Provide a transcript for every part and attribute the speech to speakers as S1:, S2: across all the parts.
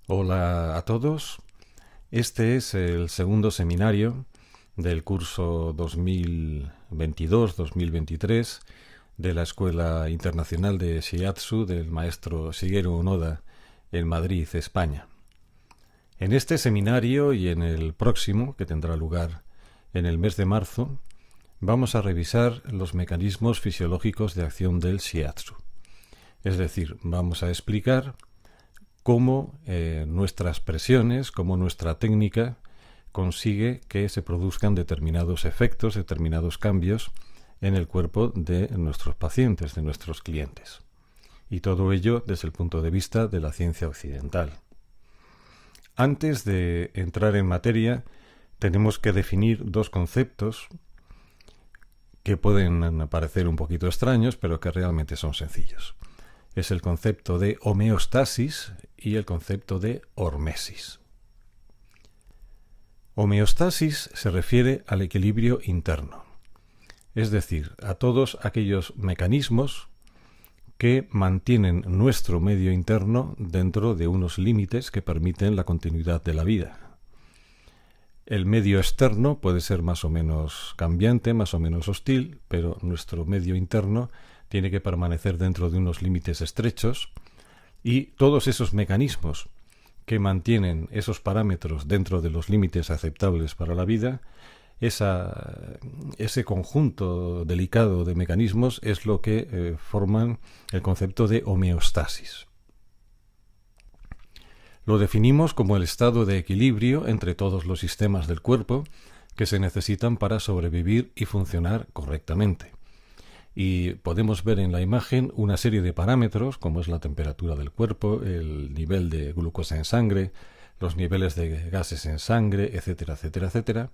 S1: Hola a todos. Este es el segundo seminario del curso 2022-2023 de la Escuela Internacional de Shiatsu del maestro Shigeru Onoda en Madrid, España. En este seminario y en el próximo, que tendrá lugar en el mes de marzo, vamos a revisar los mecanismos fisiológicos de acción del Shiatsu. Es decir, vamos a explicar cómo nuestras presiones, cómo nuestra técnica consigue que se produzcan determinados efectos, determinados cambios en el cuerpo de nuestros pacientes, de nuestros clientes. Y todo ello desde el punto de vista de la ciencia occidental. Antes de entrar en materia, tenemos que definir dos conceptos que pueden parecer un poquito extraños, pero que realmente son sencillos. Es el concepto de homeostasis y el concepto de hormesis. Homeostasis se refiere al equilibrio interno, es decir, a todos aquellos mecanismos que mantienen nuestro medio interno dentro de unos límites que permiten la continuidad de la vida. El medio externo puede ser más o menos cambiante, más o menos hostil, pero nuestro medio interno tiene que permanecer dentro de unos límites estrechos, y todos esos mecanismos que mantienen esos parámetros dentro de los límites aceptables para la vida, ese conjunto delicado de mecanismos es lo que forman el concepto de homeostasis. Lo definimos como el estado de equilibrio entre todos los sistemas del cuerpo que se necesitan para sobrevivir y funcionar correctamente. Y podemos ver en la imagen una serie de parámetros, como es la temperatura del cuerpo, el nivel de glucosa en sangre, los niveles de gases en sangre, etcétera, etcétera, etcétera,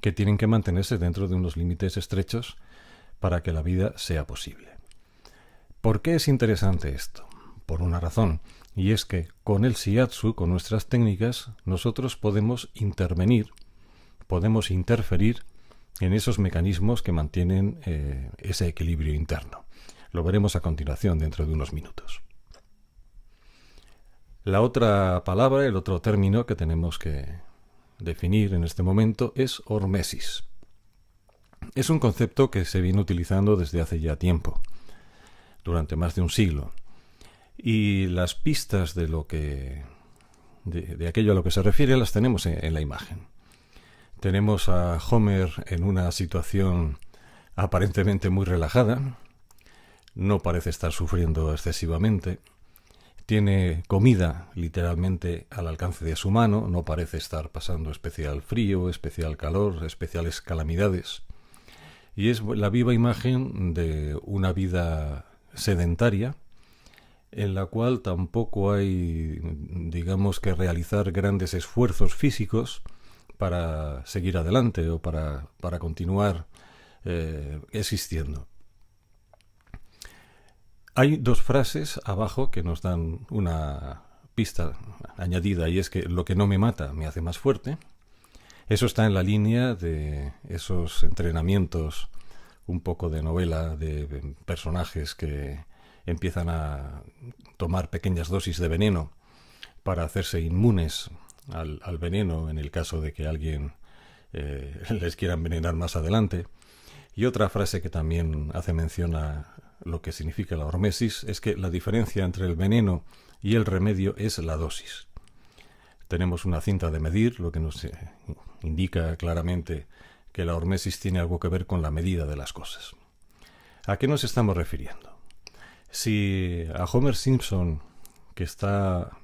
S1: que tienen que mantenerse dentro de unos límites estrechos para que la vida sea posible. ¿Por qué es interesante esto? Por una razón, y es que con el Shiatsu, con nuestras técnicas, nosotros podemos intervenir, podemos interferir en esos mecanismos que mantienen ese equilibrio interno. Lo veremos a continuación dentro de unos minutos. La otra palabra, el otro término que tenemos que definir en este momento es hormesis. Es un concepto que se viene utilizando desde hace ya tiempo, durante más de un siglo, y las pistas de aquello a lo que se refiere las tenemos en la imagen. Tenemos a Homer en una situación aparentemente muy relajada, no parece estar sufriendo excesivamente, tiene comida literalmente al alcance de su mano, no parece estar pasando especial frío, especial calor, especiales calamidades, y es la viva imagen de una vida sedentaria en la cual tampoco hay, digamos, que realizar grandes esfuerzos físicos para seguir adelante o para continuar existiendo. Hay dos frases abajo que nos dan una pista añadida, y es que lo que no me mata me hace más fuerte. Eso está en la línea de esos entrenamientos un poco de novela de personajes que empiezan a tomar pequeñas dosis de veneno para hacerse inmunes al veneno en el caso de que alguien les quiera envenenar más adelante. Y otra frase que también hace mención a lo que significa la hormesis es que la diferencia entre el veneno y el remedio es la dosis. Tenemos una cinta de medir, lo que nos indica claramente que la hormesis tiene algo que ver con la medida de las cosas. ¿A qué nos estamos refiriendo? Si a Homer Simpson, que está,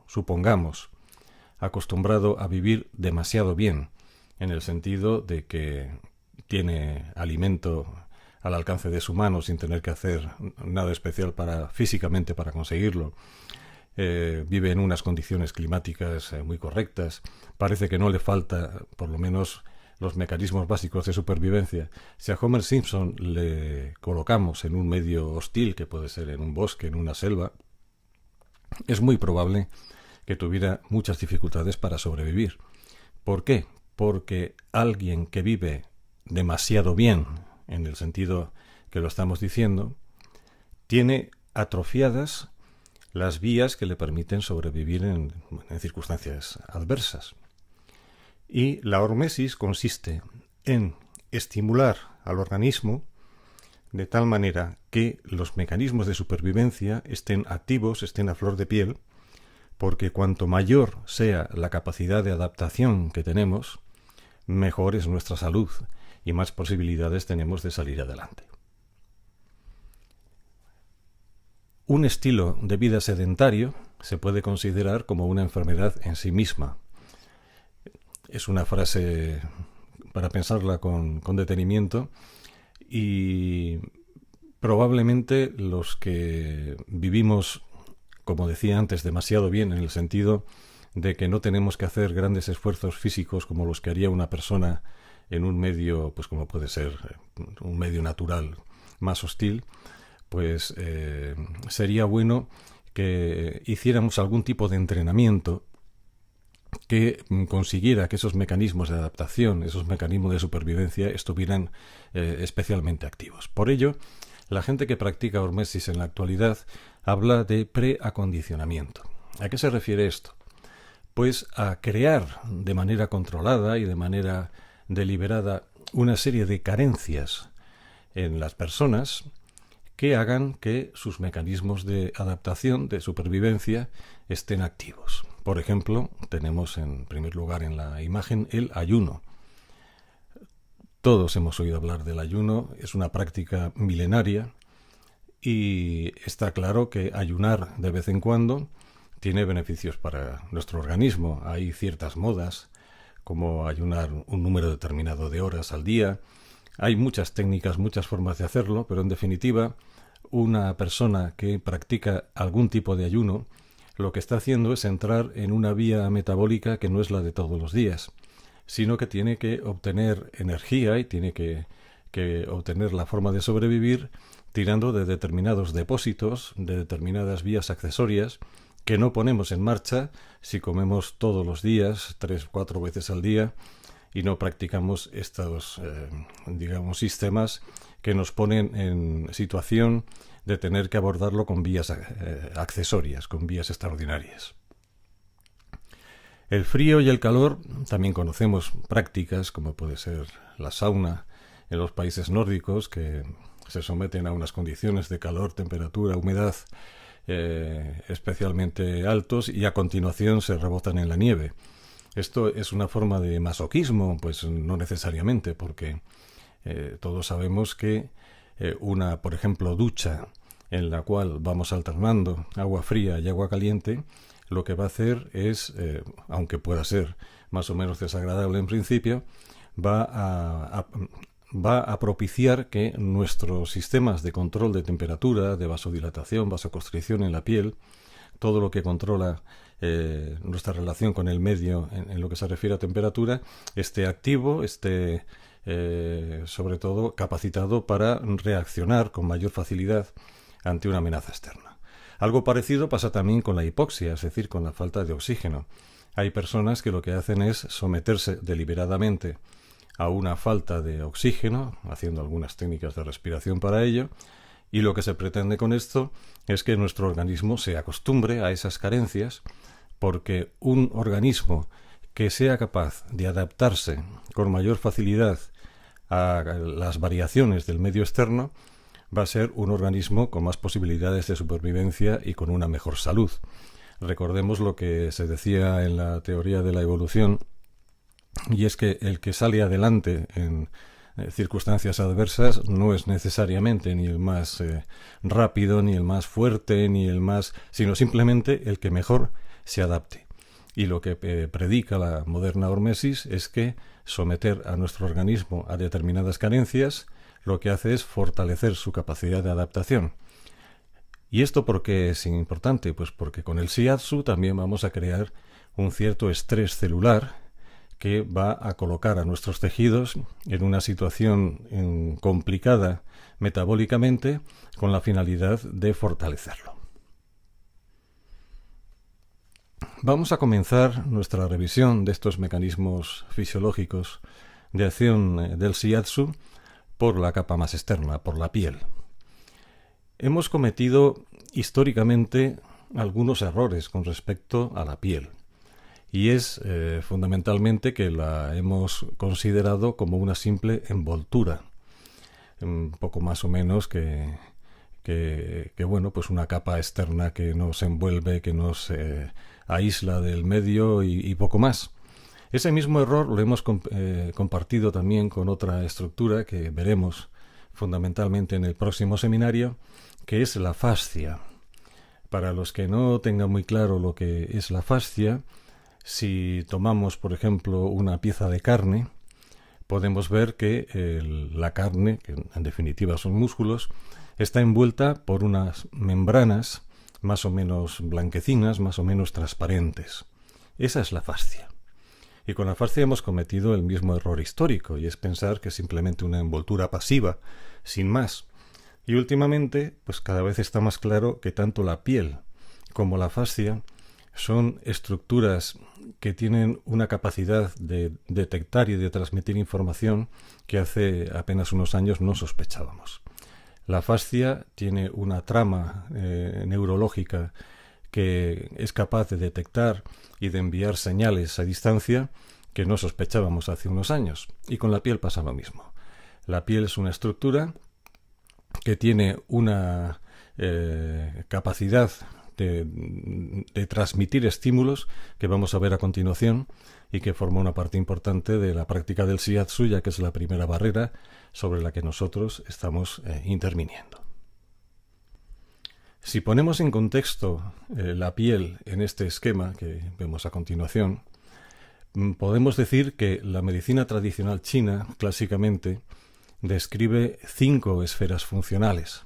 S1: supongamos, acostumbrado a vivir demasiado bien, en el sentido de que tiene alimento al alcance de su mano sin tener que hacer nada especial físicamente para conseguirlo, vive en unas condiciones climáticas muy correctas, parece que no le falta por lo menos los mecanismos básicos de supervivencia. Si a Homer Simpson le colocamos en un medio hostil, que puede ser en un bosque, en una selva, es muy probable que tuviera muchas dificultades para sobrevivir. ¿Por qué? Porque alguien que vive demasiado bien, en el sentido que lo estamos diciendo, tiene atrofiadas las vías que le permiten sobrevivir en circunstancias adversas. Y la hormesis consiste en estimular al organismo de tal manera que los mecanismos de supervivencia estén activos, estén a flor de piel, porque cuanto mayor sea la capacidad de adaptación que tenemos, mejor es nuestra salud y más posibilidades tenemos de salir adelante. Un estilo de vida sedentario se puede considerar como una enfermedad en sí misma. Es una frase para pensarla con detenimiento, y probablemente los que vivimos, como decía antes, demasiado bien, en el sentido de que no tenemos que hacer grandes esfuerzos físicos como los que haría una persona en un medio, pues como puede ser un medio natural más hostil, pues sería bueno que hiciéramos algún tipo de entrenamiento que consiguiera que esos mecanismos de adaptación, esos mecanismos de supervivencia estuvieran especialmente activos. Por ello, la gente que practica hormesis en la actualidad habla de preacondicionamiento. ¿A qué se refiere esto? Pues a crear de manera controlada y de manera deliberada una serie de carencias en las personas que hagan que sus mecanismos de adaptación, de supervivencia, estén activos. Por ejemplo, tenemos en primer lugar en la imagen el ayuno. Todos hemos oído hablar del ayuno, es una práctica milenaria y está claro que ayunar de vez en cuando tiene beneficios para nuestro organismo. Hay ciertas modas, como ayunar un número determinado de horas al día. Hay muchas técnicas, muchas formas de hacerlo, pero en definitiva, una persona que practica algún tipo de ayuno, lo que está haciendo es entrar en una vía metabólica que no es la de todos los días, sino que tiene que obtener energía y tiene que obtener la forma de sobrevivir tirando de determinados depósitos, de determinadas vías accesorias que no ponemos en marcha si comemos todos los días, 3-4 veces al día, y no practicamos estos, sistemas que nos ponen en situación de tener que abordarlo con vías accesorias, con vías extraordinarias. El frío y el calor, también conocemos prácticas como puede ser la sauna en los países nórdicos, que se someten a unas condiciones de calor, temperatura, humedad especialmente altos, y a continuación se rebotan en la nieve. Esto es una forma de masoquismo, pues no necesariamente, porque todos sabemos que una, por ejemplo, ducha en la cual vamos alternando agua fría y agua caliente, lo que va a hacer es, aunque pueda ser más o menos desagradable en principio, va a propiciar que nuestros sistemas de control de temperatura, de vasodilatación, vasoconstricción en la piel, todo lo que controla nuestra relación con el medio en lo que se refiere a temperatura, esté activo, esté sobre todo capacitado para reaccionar con mayor facilidad ante una amenaza externa. Algo parecido pasa también con la hipoxia, es decir, con la falta de oxígeno. Hay personas que lo que hacen es someterse deliberadamente a una falta de oxígeno, haciendo algunas técnicas de respiración para ello, y lo que se pretende con esto es que nuestro organismo se acostumbre a esas carencias, porque un organismo que sea capaz de adaptarse con mayor facilidad a las variaciones del medio externo va a ser un organismo con más posibilidades de supervivencia y con una mejor salud. Recordemos lo que se decía en la teoría de la evolución, y es que el que sale adelante en circunstancias adversas no es necesariamente ni el más rápido, ni el más fuerte, ni el más, sino simplemente el que mejor se adapte. Y lo que predica la moderna hormesis es que someter a nuestro organismo a determinadas carencias lo que hace es fortalecer su capacidad de adaptación. ¿Y esto por qué es importante? Pues porque con el shiatsu también vamos a crear un cierto estrés celular que va a colocar a nuestros tejidos en una situación complicada metabólicamente con la finalidad de fortalecerlo. Vamos a comenzar nuestra revisión de estos mecanismos fisiológicos de acción del shiatsu por la capa más externa, por la piel. Hemos cometido históricamente algunos errores con respecto a la piel. Y es fundamentalmente que la hemos considerado como una simple envoltura, un poco más o menos que bueno, pues una capa externa que nos envuelve, que nos aísla del medio y poco más. Ese mismo error lo hemos compartido también con otra estructura que veremos fundamentalmente en el próximo seminario, que es la fascia. Para los que no tengan muy claro lo que es la fascia, si tomamos, por ejemplo, una pieza de carne, podemos ver que la carne, que en definitiva son músculos, está envuelta por unas membranas más o menos blanquecinas, más o menos transparentes. Esa es la fascia. Y con la fascia hemos cometido el mismo error histórico, y es pensar que es simplemente una envoltura pasiva, sin más. Y últimamente, pues cada vez está más claro que tanto la piel como la fascia son estructuras que tienen una capacidad de detectar y de transmitir información que hace apenas unos años no sospechábamos. La fascia tiene una trama neurológica que es capaz de detectar y de enviar señales a distancia que no sospechábamos hace unos años. Y con la piel pasa lo mismo. La piel es una estructura que tiene una capacidad de transmitir estímulos que vamos a ver a continuación y que forma una parte importante de la práctica del shiatsu, ya que es la primera barrera sobre la que nosotros estamos interviniendo. Si ponemos en contexto la piel en este esquema que vemos a continuación, podemos decir que la medicina tradicional china, clásicamente, describe 5 esferas funcionales.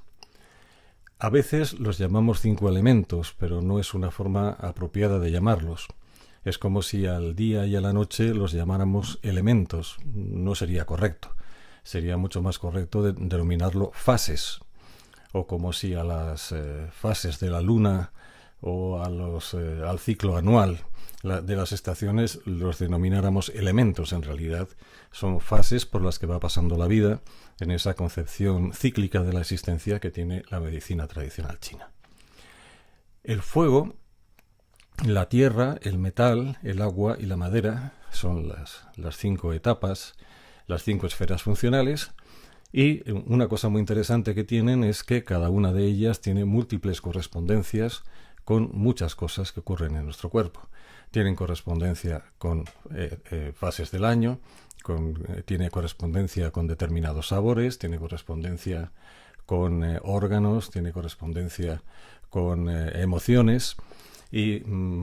S1: A veces los llamamos 5 elementos, pero no es una forma apropiada de llamarlos. Es como si al día y a la noche los llamáramos elementos. No sería correcto. Sería mucho más correcto denominarlo fases. O como si a las fases de la luna o al ciclo anual de las estaciones los denomináramos elementos. En realidad son fases por las que va pasando la vida en esa concepción cíclica de la existencia que tiene la medicina tradicional china. El fuego, la tierra, el metal, el agua y la madera son las 5 etapas, las 5 esferas funcionales. Y una cosa muy interesante que tienen es que cada una de ellas tiene múltiples correspondencias con muchas cosas que ocurren en nuestro cuerpo. Tienen correspondencia con fases del año, tiene correspondencia con determinados sabores, tiene correspondencia con órganos, tiene correspondencia con emociones. Y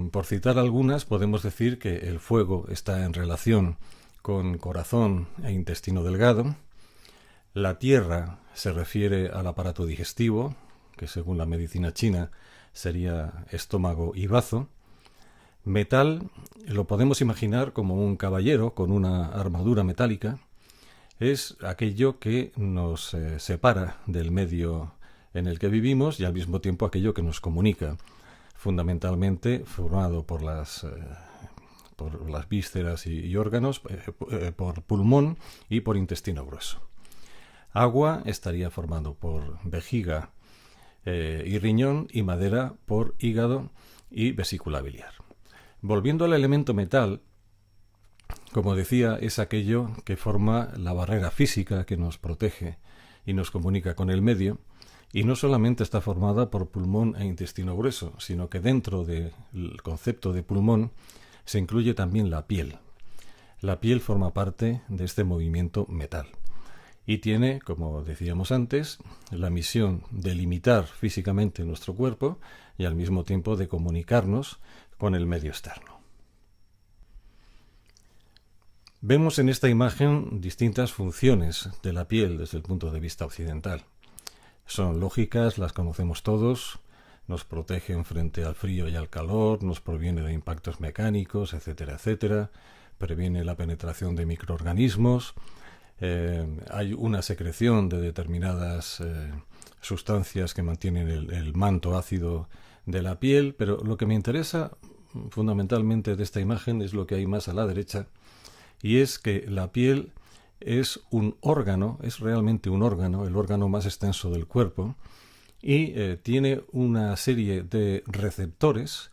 S1: por citar algunas, podemos decir que el fuego está en relación con corazón e intestino delgado. La tierra se refiere al aparato digestivo, que según la medicina china sería estómago y bazo. Metal lo podemos imaginar como un caballero con una armadura metálica. Es aquello que nos separa del medio en el que vivimos y al mismo tiempo aquello que nos comunica, fundamentalmente formado por las vísceras y órganos, por pulmón y por intestino grueso. Agua estaría formado por vejiga y riñón, y madera por hígado y vesícula biliar. Volviendo al elemento metal, como decía, es aquello que forma la barrera física que nos protege y nos comunica con el medio, y no solamente está formada por pulmón e intestino grueso, sino que dentro del concepto de pulmón se incluye también la piel. La piel forma parte de este movimiento metal. Y tiene, como decíamos antes, la misión de limitar físicamente nuestro cuerpo y al mismo tiempo de comunicarnos con el medio externo. Vemos en esta imagen distintas funciones de la piel desde el punto de vista occidental. Son lógicas, las conocemos todos, nos protegen frente al frío y al calor, nos proviene de impactos mecánicos, etcétera, etcétera, previene la penetración de microorganismos. Hay una secreción de determinadas sustancias que mantienen el manto ácido de la piel, pero lo que me interesa fundamentalmente de esta imagen es lo que hay más a la derecha, y es que la piel es un órgano, es realmente un órgano, el órgano más extenso del cuerpo, y tiene una serie de receptores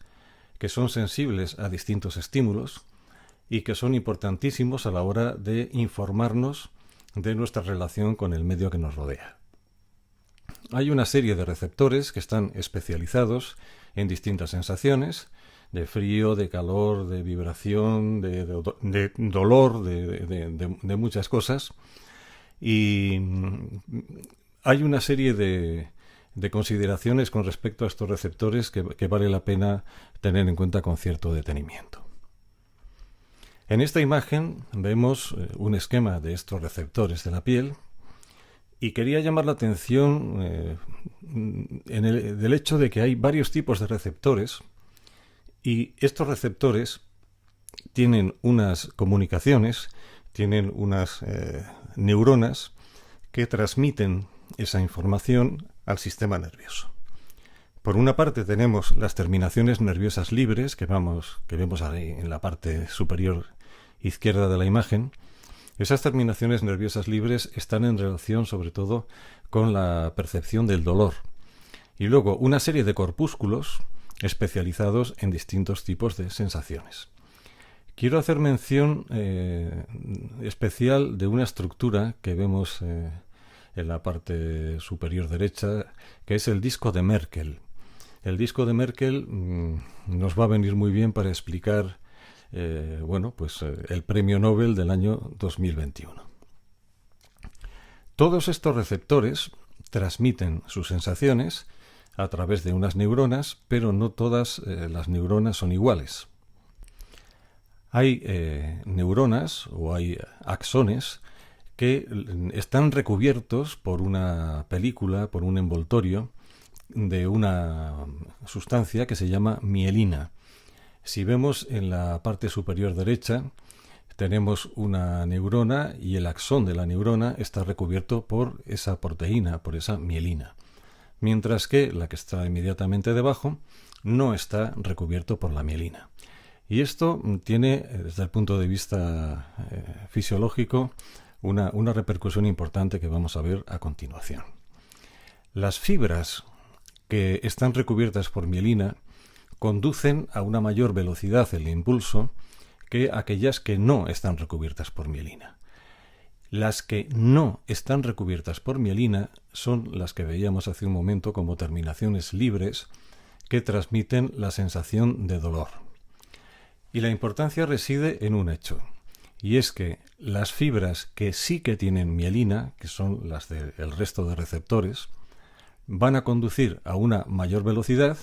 S1: que son sensibles a distintos estímulos y que son importantísimos a la hora de informarnos de nuestra relación con el medio que nos rodea. Hay una serie de receptores que están especializados en distintas sensaciones, de frío, de calor, de vibración, de dolor, de muchas cosas. Y hay una serie de consideraciones con respecto a estos receptores que vale la pena tener en cuenta con cierto detenimiento. En esta imagen vemos un esquema de estos receptores de la piel y quería llamar la atención del hecho de que hay varios tipos de receptores y estos receptores tienen unas comunicaciones, tienen unas neuronas que transmiten esa información al sistema nervioso. Por una parte tenemos las terminaciones nerviosas libres que vemos ahí en la parte superior izquierda de la imagen. Esas terminaciones nerviosas libres están en relación sobre todo con la percepción del dolor. Y luego una serie de corpúsculos especializados en distintos tipos de sensaciones. Quiero hacer mención especial de una estructura que vemos en la parte superior derecha, que es el disco de Merkel. El disco de Merkel nos va a venir muy bien para explicar el premio Nobel del año 2021. Todos estos receptores transmiten sus sensaciones a través de unas neuronas, pero no todas las neuronas son iguales. Hay neuronas o hay axones que están recubiertos por una película, por un envoltorio de una sustancia que se llama mielina. Si vemos en la parte superior derecha, tenemos una neurona y el axón de la neurona está recubierto por esa proteína, por esa mielina. Mientras que la que está inmediatamente debajo no está recubierto por la mielina. Y esto tiene, desde el punto de vista fisiológico, una repercusión importante que vamos a ver a continuación. Las fibras que están recubiertas por mielina conducen a una mayor velocidad el impulso que aquellas que no están recubiertas por mielina. Las que no están recubiertas por mielina son las que veíamos hace un momento como terminaciones libres que transmiten la sensación de dolor. Y la importancia reside en un hecho, y es que las fibras que sí que tienen mielina, que son las del resto de receptores, van a conducir a una mayor velocidad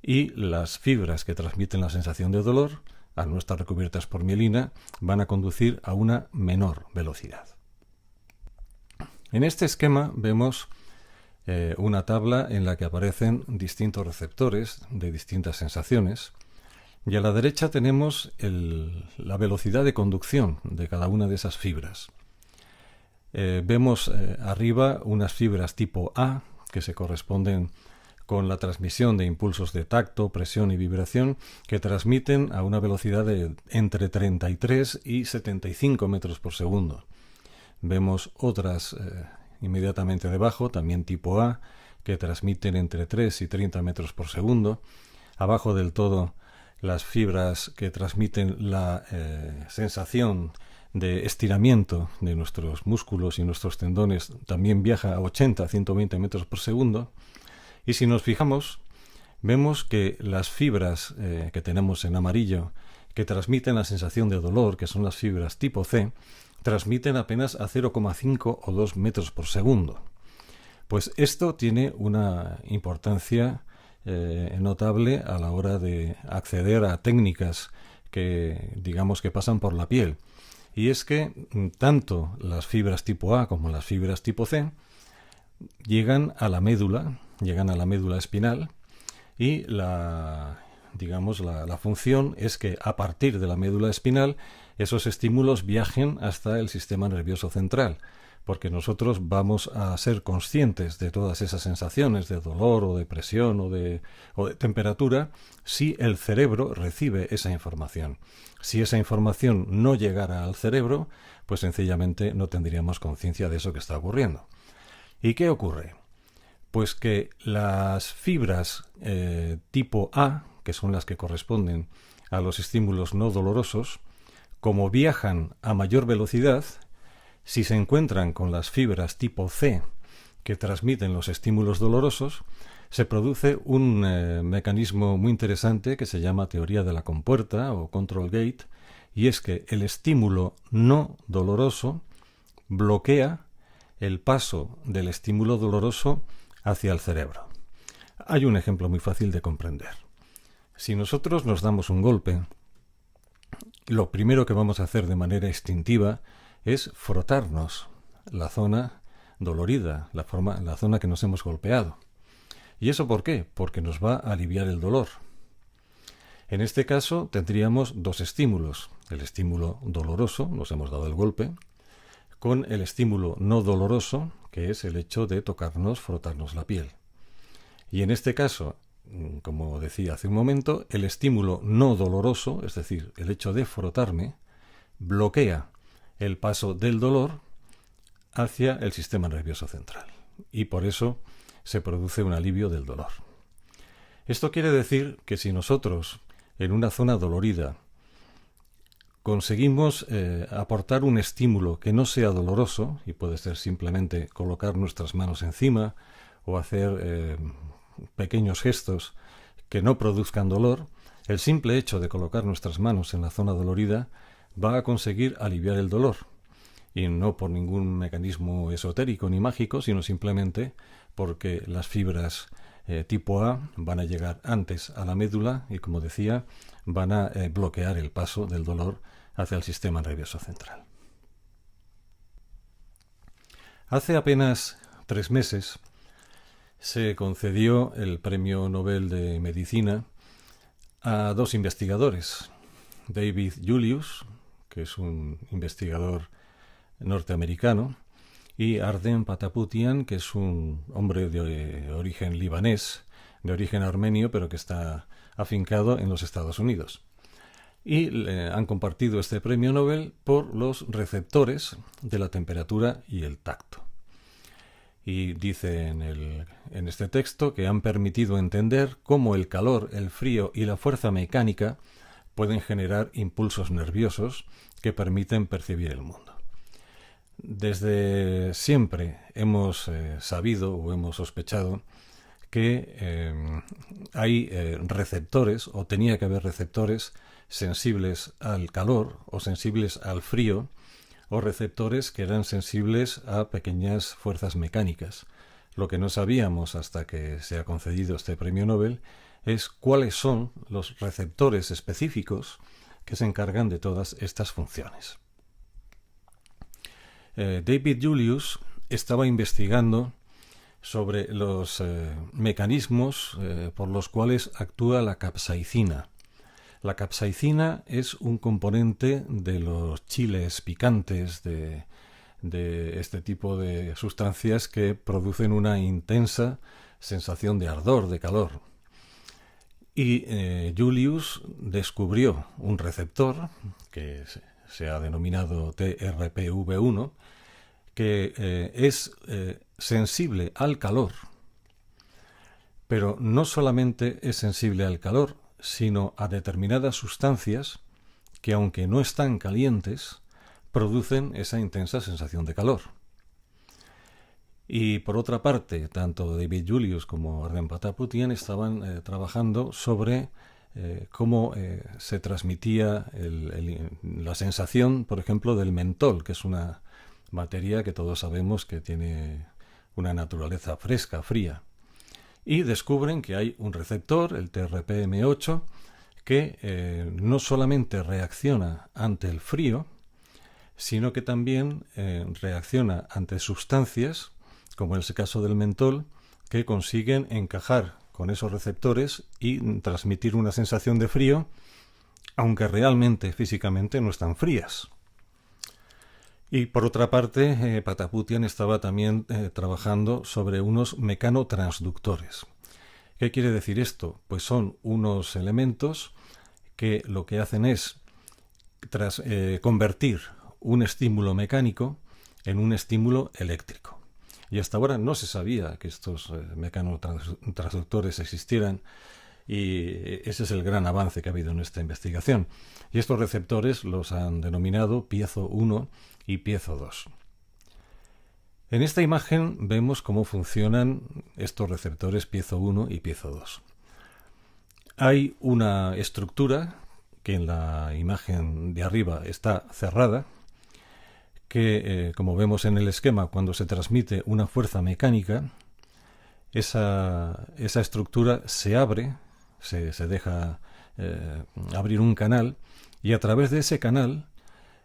S1: y las fibras que transmiten la sensación de dolor, al no estar recubiertas por mielina, van a conducir a una menor velocidad. En este esquema vemos una tabla en la que aparecen distintos receptores de distintas sensaciones y a la derecha tenemos la velocidad de conducción de cada una de esas fibras. Vemos arriba unas fibras tipo A que se corresponden con la transmisión de impulsos de tacto, presión y vibración que transmiten a una velocidad de entre 33 y 75 metros por segundo. Vemos otras inmediatamente debajo, también tipo A, que transmiten entre 3 y 30 metros por segundo. Abajo del todo, las fibras que transmiten la sensación de estiramiento de nuestros músculos y nuestros tendones también viaja a 80 a 120 metros por segundo. Y si nos fijamos, vemos que las fibras que tenemos en amarillo que transmiten la sensación de dolor, que son las fibras tipo C, transmiten apenas a 0,5 o 2 metros por segundo. Pues esto tiene una importancia notable a la hora de acceder a técnicas que digamos que pasan por la piel. Y es que tanto las fibras tipo A como las fibras tipo C llegan a la médula espinal y la función es que a partir de la médula espinal esos estímulos viajen hasta el sistema nervioso central, porque nosotros vamos a ser conscientes de todas esas sensaciones de dolor o de presión o de temperatura si el cerebro recibe esa información. Si esa información no llegara al cerebro, pues sencillamente no tendríamos conciencia de eso que está ocurriendo. ¿Y qué ocurre? Pues que las fibras tipo A, que son las que corresponden a los estímulos no dolorosos, como viajan a mayor velocidad, si se encuentran con las fibras tipo C, que transmiten los estímulos dolorosos, se produce un mecanismo muy interesante que se llama teoría de la compuerta o control gate, y es que el estímulo no doloroso bloquea el paso del estímulo doloroso hacia el cerebro. Hay un ejemplo muy fácil de comprender. Si nosotros nos damos un golpe, lo primero que vamos a hacer de manera instintiva es frotarnos la zona dolorida, la zona que nos hemos golpeado. ¿Y eso por qué? Porque nos va a aliviar el dolor. En este caso tendríamos dos estímulos. El estímulo doloroso, nos hemos dado el golpe, con el estímulo no doloroso, que es el hecho de tocarnos, frotarnos la piel. Y en este caso, como decía hace un momento, el estímulo no doloroso, es decir, el hecho de frotarme, bloquea el paso del dolor hacia el sistema nervioso central. Y por eso se produce un alivio del dolor. Esto quiere decir que si nosotros, en una zona dolorida, conseguimos aportar un estímulo que no sea doloroso, y puede ser simplemente colocar nuestras manos encima o hacer pequeños gestos que no produzcan dolor, el simple hecho de colocar nuestras manos en la zona dolorida va a conseguir aliviar el dolor. Y no por ningún mecanismo esotérico ni mágico, sino simplemente porque las fibras tipo A van a llegar antes a la médula y, como decía, van a bloquear el paso del dolor hacia el sistema nervioso central. Hace apenas 3 meses se concedió el Premio Nobel de Medicina a 2 investigadores, David Julius, que es un investigador norteamericano, y Ardem Pataputian, que es un hombre de origen libanés, de origen armenio, pero que está afincado en los Estados Unidos. Y han compartido este premio Nobel por los receptores de la temperatura y el tacto. Y dice en este texto que han permitido entender cómo el calor, el frío y la fuerza mecánica pueden generar impulsos nerviosos que permiten percibir el mundo. Desde siempre hemos sabido o hemos sospechado que hay receptores, o tenía que haber receptores sensibles al calor o sensibles al frío, o receptores que eran sensibles a pequeñas fuerzas mecánicas. Lo que no sabíamos hasta que se ha concedido este premio Nobel es cuáles son los receptores específicos que se encargan de todas estas funciones. David Julius estaba investigando sobre los mecanismos por los cuales actúa la capsaicina. La capsaicina es un componente de los chiles picantes, de este tipo de sustancias que producen una intensa sensación de ardor, de calor. Y Julius descubrió un receptor que se ha denominado TRPV1, que es sensible al calor, pero no solamente es sensible al calor, sino a determinadas sustancias que, aunque no están calientes, producen esa intensa sensación de calor. Y por otra parte, tanto David Julius como Ardem Pataputian estaban trabajando sobre cómo se transmitía la sensación, por ejemplo, del mentol, que es una materia que todos sabemos que tiene una naturaleza fresca, fría. Y descubren que hay un receptor, el TRPM8, que no solamente reacciona ante el frío, sino que también reacciona ante sustancias, como es el caso del mentol, que consiguen encajar con esos receptores y transmitir una sensación de frío, aunque realmente físicamente no están frías. Y por otra parte, Pataputian estaba también trabajando sobre unos mecanotransductores. ¿Qué quiere decir esto? Pues son unos elementos que lo que hacen es convertir un estímulo mecánico en un estímulo eléctrico. y hasta ahora no se sabía que estos mecanotransductores existieran, y ese es el gran avance que ha habido en esta investigación. Y estos receptores los han denominado piezo 1 y piezo 2. En esta imagen vemos cómo funcionan estos receptores piezo 1 y piezo 2. Hay una estructura que en la imagen de arriba está cerrada, que como vemos en el esquema, cuando se transmite una fuerza mecánica, esa estructura se abre, se deja abrir un canal, y a través de ese canal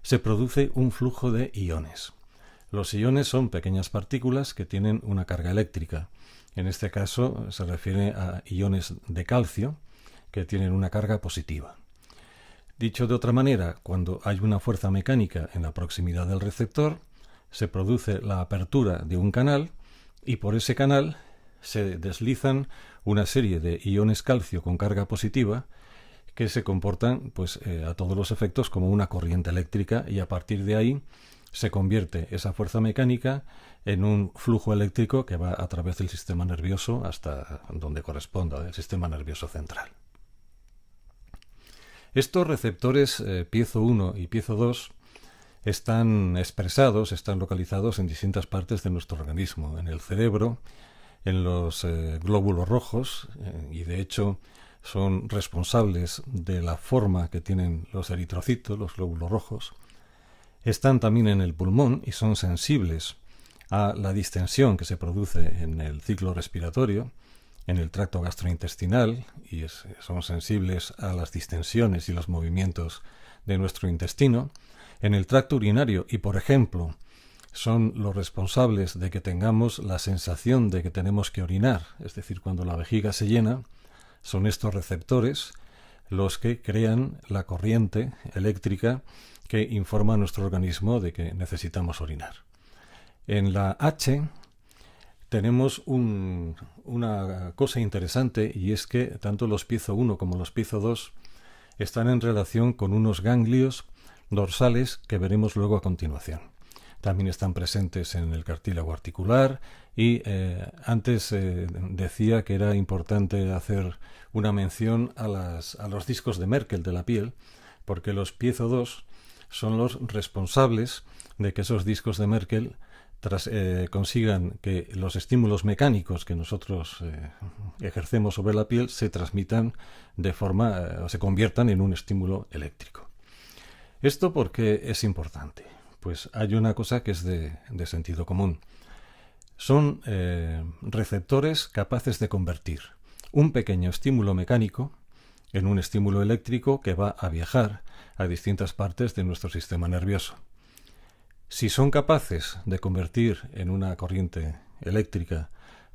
S1: se produce un flujo de iones. Los iones son pequeñas partículas que tienen una carga eléctrica. En este caso se refiere a iones de calcio que tienen una carga positiva. Dicho de otra manera, cuando hay una fuerza mecánica en la proximidad del receptor, se produce la apertura de un canal y por ese canal se deslizan una serie de iones calcio con carga positiva que se comportan a todos los efectos como una corriente eléctrica, y a partir de ahí se convierte esa fuerza mecánica en un flujo eléctrico que va a través del sistema nervioso hasta donde corresponda, el sistema nervioso central. Estos receptores piezo 1 y piezo 2 están expresados, están localizados en distintas partes de nuestro organismo, en el cerebro, en los glóbulos rojos, y de hecho son responsables de la forma que tienen los eritrocitos, los glóbulos rojos. Están también en el pulmón y son sensibles a la distensión que se produce en el ciclo respiratorio, en el tracto gastrointestinal, y son sensibles a las distensiones y los movimientos de nuestro intestino, en el tracto urinario, y por ejemplo son los responsables de que tengamos la sensación de que tenemos que orinar, es decir, cuando la vejiga se llena, son estos receptores los que crean la corriente eléctrica que informa a nuestro organismo de que necesitamos orinar. En la H tenemos una cosa interesante, y es que tanto los piezo 1 como los piezo 2 están en relación con unos ganglios dorsales que veremos luego a continuación. También están presentes en el cartílago articular, y antes decía que era importante hacer una mención a los discos de Merkel de la piel, porque los piezo 2 son los responsables de que esos discos de Merkel consigan que los estímulos mecánicos que nosotros ejercemos sobre la piel se transmitan se conviertan en un estímulo eléctrico. ¿Esto por qué es importante? Pues hay una cosa que es de sentido común. Son receptores capaces de convertir un pequeño estímulo mecánico en un estímulo eléctrico que va a viajar a distintas partes de nuestro sistema nervioso. Si son capaces de convertir en una corriente eléctrica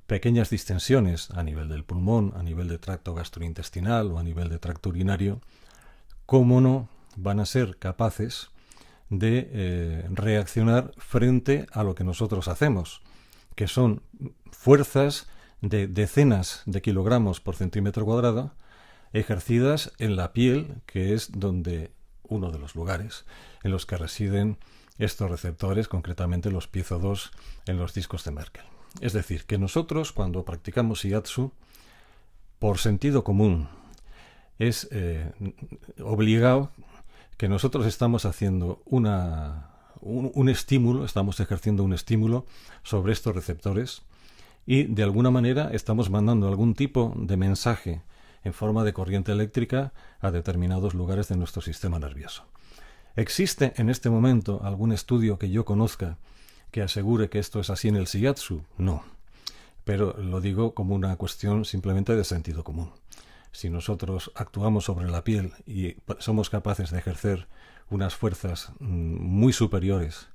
S1: pequeñas distensiones a nivel del pulmón, a nivel de tracto gastrointestinal o a nivel de tracto urinario, ¿cómo no van a ser capaces de reaccionar frente a lo que nosotros hacemos, que son fuerzas de decenas de kilogramos por centímetro cuadrado ejercidas en la piel, que es uno de los lugares en los que residen estos receptores, concretamente los piezo 2 en los discos de Merkel. Es decir, que nosotros cuando practicamos Shiatsu, por sentido común, es obligado que nosotros estamos haciendo un estímulo, estamos ejerciendo un estímulo sobre estos receptores, y de alguna manera estamos mandando algún tipo de mensaje en forma de corriente eléctrica a determinados lugares de nuestro sistema nervioso. ¿Existe en este momento algún estudio que yo conozca que asegure que esto es así en el Shiatsu? No, pero lo digo como una cuestión simplemente de sentido común. Si nosotros actuamos sobre la piel y somos capaces de ejercer unas fuerzas muy superiores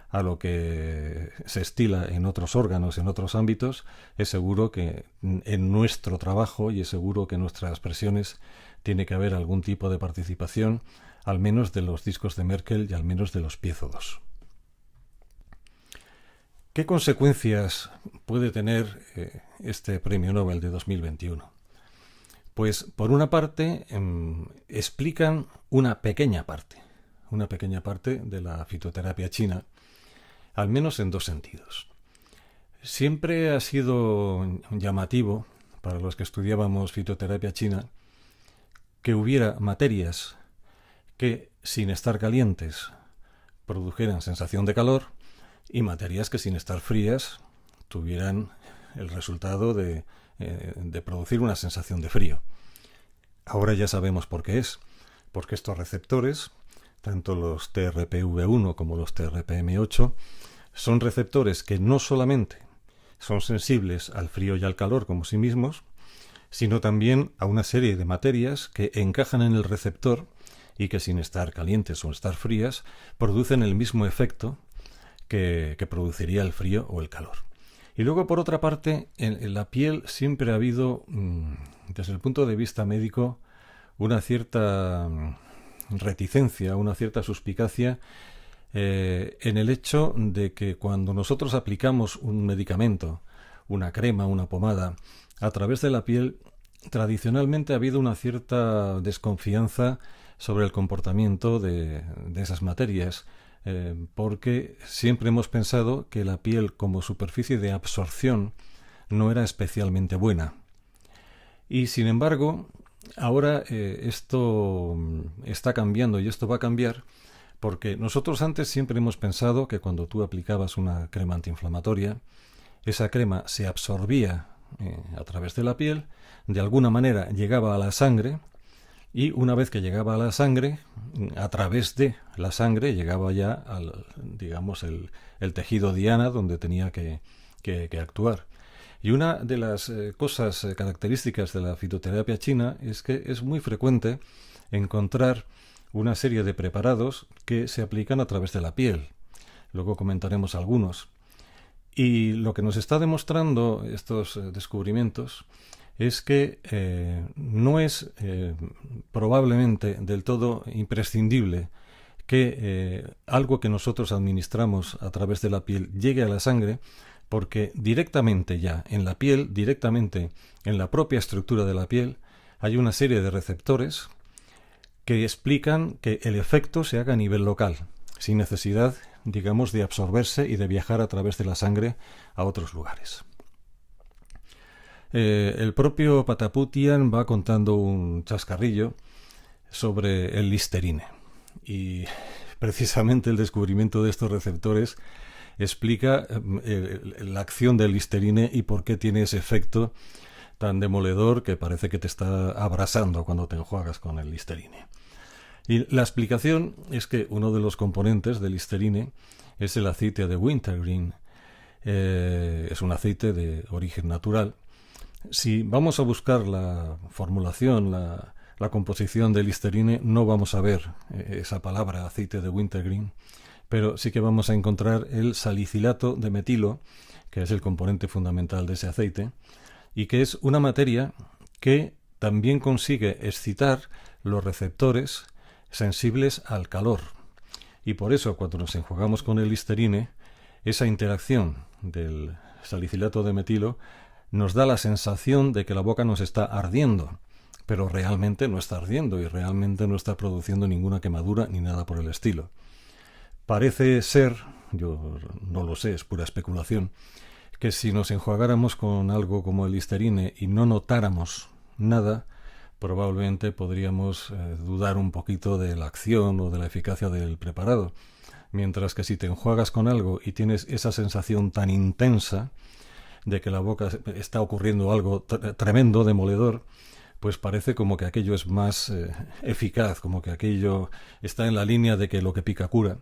S1: a lo que se estila en otros órganos, en otros ámbitos, es seguro que en nuestro trabajo y es seguro que en nuestras presiones tiene que haber algún tipo de participación, al menos de los discos de Merkel y al menos de los piezo 2. ¿Qué consecuencias puede tener este premio Nobel de 2021? Pues por una parte explican una pequeña parte de la fitoterapia china, al menos en dos sentidos. Siempre ha sido llamativo para los que estudiábamos fitoterapia china que hubiera materias que, sin estar calientes, produjeran sensación de calor y materias que, sin estar frías, tuvieran el resultado de producir una sensación de frío. Ahora ya sabemos por qué es, porque estos receptores, tanto los TRPV1 como los TRPM8, son receptores que no solamente son sensibles al frío y al calor como sí mismos, sino también a una serie de materias que encajan en el receptor y que, sin estar calientes o estar frías, producen el mismo efecto que produciría el frío o el calor. Y luego, por otra parte, en la piel siempre ha habido, desde el punto de vista médico, una cierta reticencia, una cierta suspicacia en el hecho de que cuando nosotros aplicamos un medicamento, una crema, una pomada, a través de la piel, tradicionalmente ha habido una cierta desconfianza sobre el comportamiento de esas materias, porque siempre hemos pensado que la piel como superficie de absorción no era especialmente buena. Y sin embargo, ahora esto está cambiando y esto va a cambiar, porque nosotros antes siempre hemos pensado que cuando tú aplicabas una crema antiinflamatoria, esa crema se absorbía a través de la piel, de alguna manera llegaba a la sangre, y una vez que llegaba a la sangre, a través de la sangre llegaba ya al, digamos, el tejido diana donde tenía que actuar. Y una de las cosas características de la fitoterapia china es que es muy frecuente encontrar una serie de preparados que se aplican a través de la piel. Luego comentaremos algunos. Y lo que nos está demostrando estos descubrimientos es que no es probablemente del todo imprescindible que algo que nosotros administramos a través de la piel llegue a la sangre, porque directamente ya en la piel, directamente en la propia estructura de la piel, hay una serie de receptores que explican que el efecto se haga a nivel local, sin necesidad, digamos, de absorberse y de viajar a través de la sangre a otros lugares. El propio Pataputian va contando un chascarrillo sobre el Listerine, y precisamente el descubrimiento de estos receptores explica la acción del Listerine y por qué tiene ese efecto tan demoledor que parece que te está abrasando cuando te enjuagas con el Listerine. Y la explicación es que uno de los componentes del Listerine es el aceite de wintergreen. Es un aceite de origen natural. Si vamos a buscar la formulación, la composición del Listerine, no vamos a ver esa palabra aceite de wintergreen, pero sí que vamos a encontrar el salicilato de metilo, que es el componente fundamental de ese aceite, y que es una materia que también consigue excitar los receptores sensibles al calor. Y por eso, cuando nos enjuagamos con el Listerine, esa interacción del salicilato de metilo nos da la sensación de que la boca nos está ardiendo, pero realmente no está ardiendo y realmente no está produciendo ninguna quemadura ni nada por el estilo. Parece ser, yo no lo sé, es pura especulación, que si nos enjuagáramos con algo como el Listerine y no notáramos nada, probablemente podríamos dudar un poquito de la acción o de la eficacia del preparado. Mientras que si te enjuagas con algo y tienes esa sensación tan intensa de que la boca está ocurriendo algo tremendo, demoledor, pues parece como que aquello es más eficaz, como que aquello está en la línea de que lo que pica cura.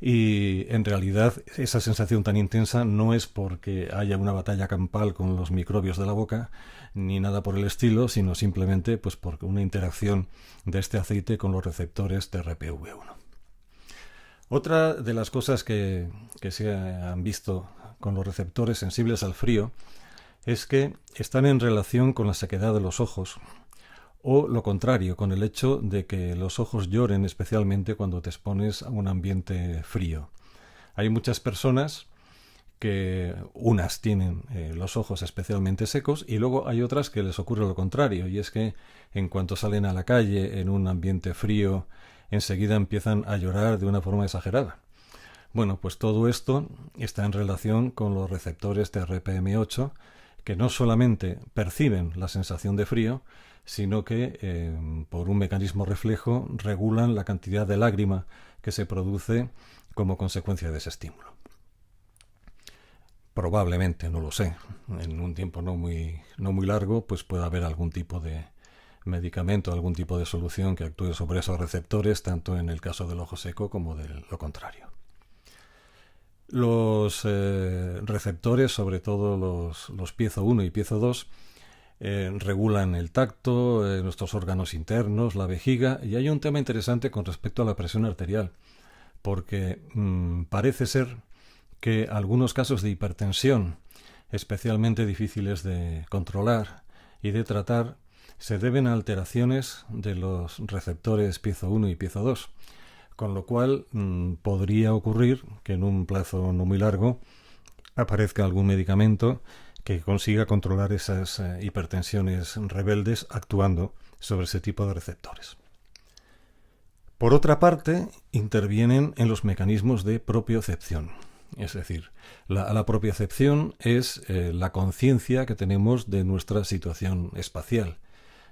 S1: Y en realidad esa sensación tan intensa no es porque haya una batalla campal con los microbios de la boca ni nada por el estilo, sino simplemente pues por una interacción de este aceite con los receptores TRPV1. Otra de las cosas que se han visto con los receptores sensibles al frío es que están en relación con la sequedad de los ojos, o lo contrario, con el hecho de que los ojos lloren especialmente cuando te expones a un ambiente frío. Hay muchas personas que unas tienen los ojos especialmente secos y luego hay otras que les ocurre lo contrario, y es que en cuanto salen a la calle en un ambiente frío, enseguida empiezan a llorar de una forma exagerada. Bueno, pues todo esto está en relación con los receptores de RPM8, que no solamente perciben la sensación de frío, sino que por un mecanismo reflejo regulan la cantidad de lágrima que se produce como consecuencia de ese estímulo. Probablemente, no lo sé, en un tiempo no muy largo, pues pueda haber algún tipo de medicamento, algún tipo de solución que actúe sobre esos receptores, tanto en el caso del ojo seco como de lo contrario. Los receptores, sobre todo los piezo 1 y piezo 2, regulan el tacto, nuestros órganos internos, la vejiga, y hay un tema interesante con respecto a la presión arterial, porque parece ser que algunos casos de hipertensión, especialmente difíciles de controlar y de tratar, se deben a alteraciones de los receptores piezo 1 y piezo 2, con lo cual podría ocurrir que en un plazo no muy largo aparezca algún medicamento que consiga controlar esas hipertensiones rebeldes actuando sobre ese tipo de receptores. Por otra parte, intervienen en los mecanismos de propiocepción. Es decir, la propiocepción es la conciencia que tenemos de nuestra situación espacial.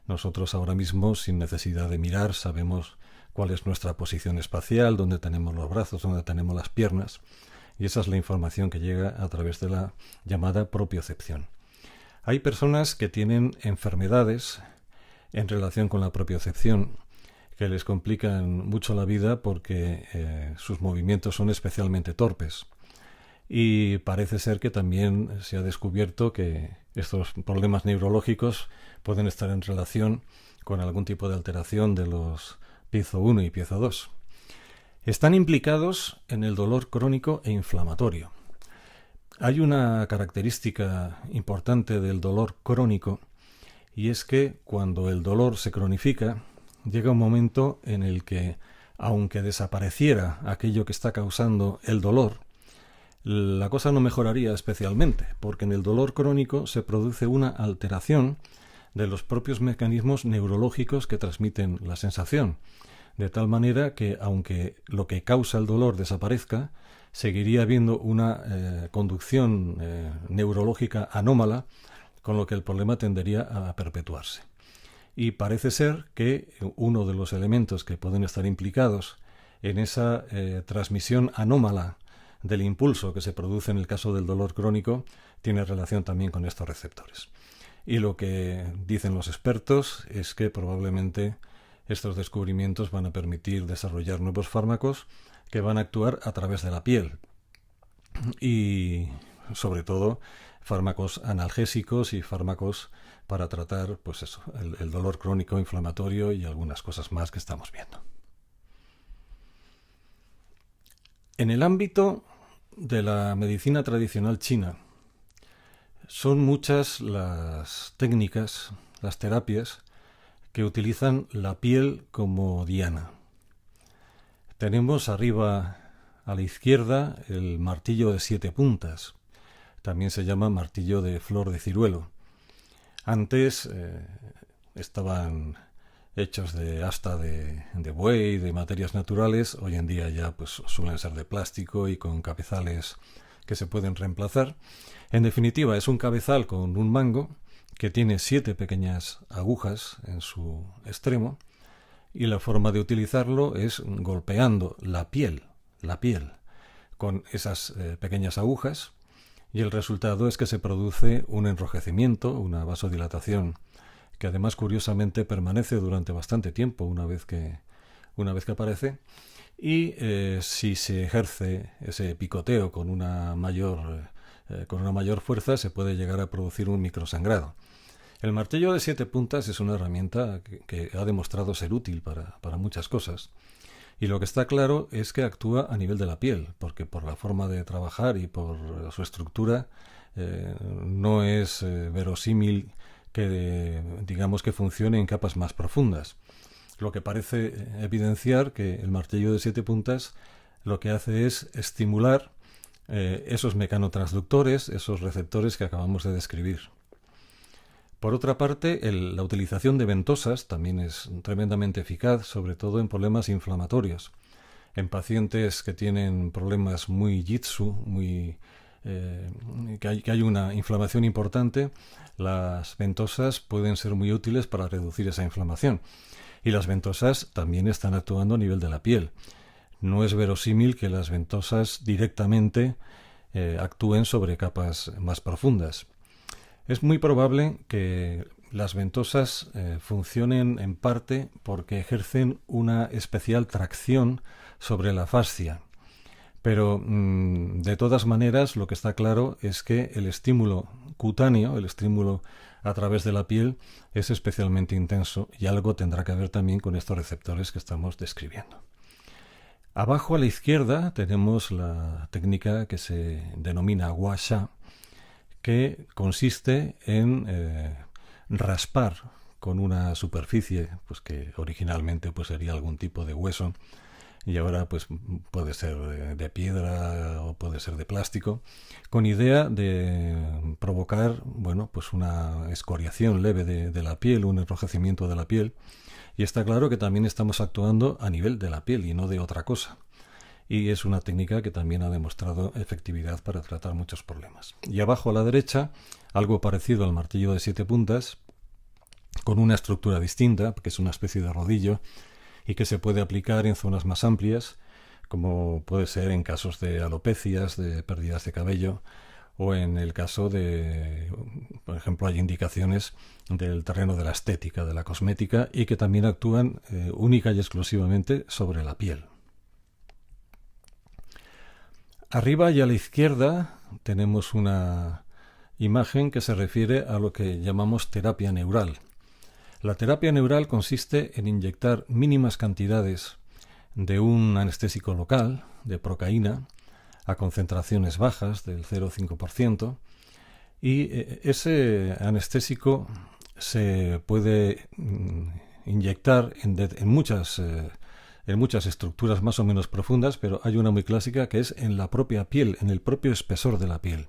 S1: Nosotros ahora mismo, sin necesidad de mirar, sabemos cuál es nuestra posición espacial, dónde tenemos los brazos, dónde tenemos las piernas, y esa es la información que llega a través de la llamada propiocepción. Hay personas que tienen enfermedades en relación con la propiocepción que les complican mucho la vida porque sus movimientos son especialmente torpes. Y parece ser que también se ha descubierto que estos problemas neurológicos pueden estar en relación con algún tipo de alteración de los piezo 1 y piezo 2. Están implicados en el dolor crónico e inflamatorio. Hay una característica importante del dolor crónico, y es que cuando el dolor se cronifica, llega un momento en el que, aunque desapareciera aquello que está causando el dolor, la cosa no mejoraría especialmente, porque en el dolor crónico se produce una alteración de los propios mecanismos neurológicos que transmiten la sensación, de tal manera que, aunque lo que causa el dolor desaparezca, seguiría habiendo una conducción neurológica anómala, con lo que el problema tendería a perpetuarse. Y parece ser que uno de los elementos que pueden estar implicados en esa transmisión anómala del impulso que se produce en el caso del dolor crónico tiene relación también con estos receptores. Y lo que dicen los expertos es que probablemente estos descubrimientos van a permitir desarrollar nuevos fármacos que van a actuar a través de la piel y sobre todo fármacos analgésicos y fármacos para tratar pues eso, el dolor crónico inflamatorio y algunas cosas más que estamos viendo. En el ámbito de la medicina tradicional china, son muchas las técnicas, las terapias, que utilizan la piel como diana. Tenemos arriba a la izquierda el martillo de 7 puntas. También se llama martillo de flor de ciruelo. Antes estaban hechos de asta de buey, de materias naturales. Hoy en día ya pues suelen ser de plástico y con cabezales que se pueden reemplazar. En definitiva, es un cabezal con un mango que tiene 7 pequeñas agujas en su extremo, y la forma de utilizarlo es golpeando la piel con esas pequeñas agujas, y el resultado es que se produce un enrojecimiento, una vasodilatación, que además curiosamente permanece durante bastante tiempo una vez que aparece, y si se ejerce ese picoteo con una mayor fuerza, se puede llegar a producir un microsangrado. El martillo de 7 puntas es una herramienta que ha demostrado ser útil para muchas cosas, y lo que está claro es que actúa a nivel de la piel, porque por la forma de trabajar y por su estructura no es verosímil que digamos que funcione en capas más profundas. Lo que parece evidenciar que el martillo de 7 puntas lo que hace es estimular esos mecanotransductores, esos receptores que acabamos de describir. Por otra parte, la utilización de ventosas también es tremendamente eficaz, sobre todo en problemas inflamatorios. En pacientes que tienen problemas muy jitsu, que hay una inflamación importante, las ventosas pueden ser muy útiles para reducir esa inflamación. Y las ventosas también están actuando a nivel de la piel. No es verosímil que las ventosas directamente actúen sobre capas más profundas. Es muy probable que las ventosas funcionen en parte porque ejercen una especial tracción sobre la fascia. Pero de todas maneras, lo que está claro es que el estímulo cutáneo, el estímulo a través de la piel, es especialmente intenso y algo tendrá que ver también con estos receptores que estamos describiendo. Abajo a la izquierda tenemos la técnica que se denomina gua sha, que consiste en raspar con una superficie pues que originalmente pues sería algún tipo de hueso y ahora pues puede ser de piedra o puede ser de plástico, con idea de provocar pues una escoriación leve de la piel, un enrojecimiento de la piel. Y está claro que también estamos actuando a nivel de la piel y no de otra cosa. Y es una técnica que también ha demostrado efectividad para tratar muchos problemas. Y abajo a la derecha, algo parecido al martillo de 7 puntas, con una estructura distinta, que es una especie de rodillo, y que se puede aplicar en zonas más amplias, como puede ser en casos de alopecias, de pérdidas de cabello, o en el caso de, por ejemplo, hay indicaciones del terreno de la estética, de la cosmética, y que también actúan única y exclusivamente sobre la piel. Arriba y a la izquierda tenemos una imagen que se refiere a lo que llamamos terapia neural. La terapia neural consiste en inyectar mínimas cantidades de un anestésico local, de procaína, a concentraciones bajas del 0,5%, y ese anestésico se puede inyectar en muchas estructuras más o menos profundas, pero hay una muy clásica que es en la propia piel, en el propio espesor de la piel.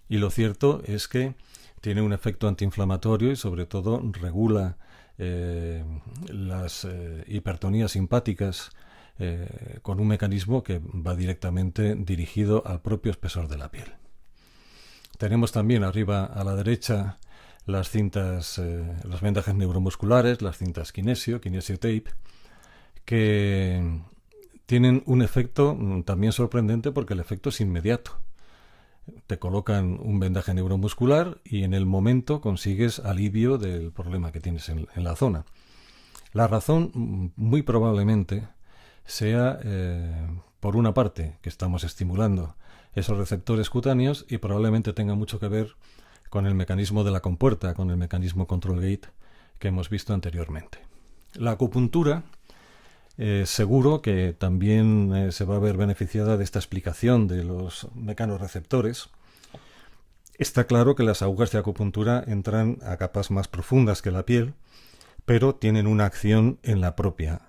S1: Y lo cierto es que tiene un efecto antiinflamatorio y sobre todo regula las hipertonías simpáticas con un mecanismo que va directamente dirigido al propio espesor de la piel. Tenemos también arriba a la derecha las cintas, los vendajes neuromusculares, las cintas kinesio tape, que tienen un efecto también sorprendente porque el efecto es inmediato. Te colocan un vendaje neuromuscular y en el momento consigues alivio del problema que tienes en la zona. La razón muy probablemente sea, por una parte, que estamos estimulando esos receptores cutáneos y probablemente tenga mucho que ver con el mecanismo de la compuerta, con el mecanismo control gate que hemos visto anteriormente. La acupuntura seguro que también se va a ver beneficiada de esta explicación de los mecanorreceptores. Está claro que las agujas de acupuntura entran a capas más profundas que la piel, pero tienen una acción en la propia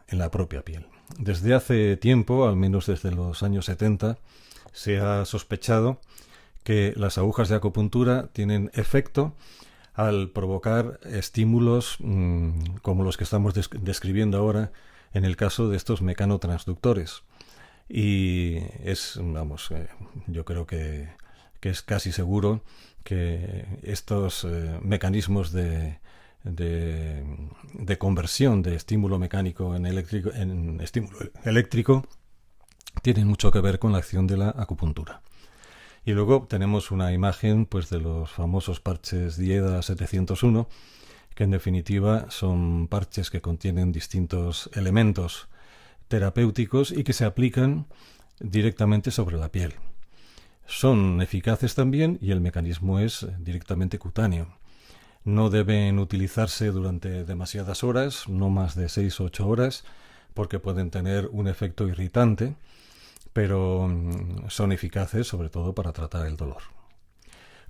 S1: piel. Desde hace tiempo, al menos desde los años 70, se ha sospechado que las agujas de acupuntura tienen efecto al provocar estímulos como los que estamos describiendo ahora en el caso de estos mecanotransductores. Y es, yo creo que es casi seguro que estos mecanismos de conversión de estímulo mecánico en estímulo eléctrico tienen mucho que ver con la acción de la acupuntura. Y luego tenemos una imagen pues de los famosos parches Dieda 701, que en definitiva son parches que contienen distintos elementos terapéuticos y que se aplican directamente sobre la piel. Son eficaces también y el mecanismo es directamente cutáneo. No deben utilizarse durante demasiadas horas, no más de 6 o 8 horas, porque pueden tener un efecto irritante, pero son eficaces sobre todo para tratar el dolor.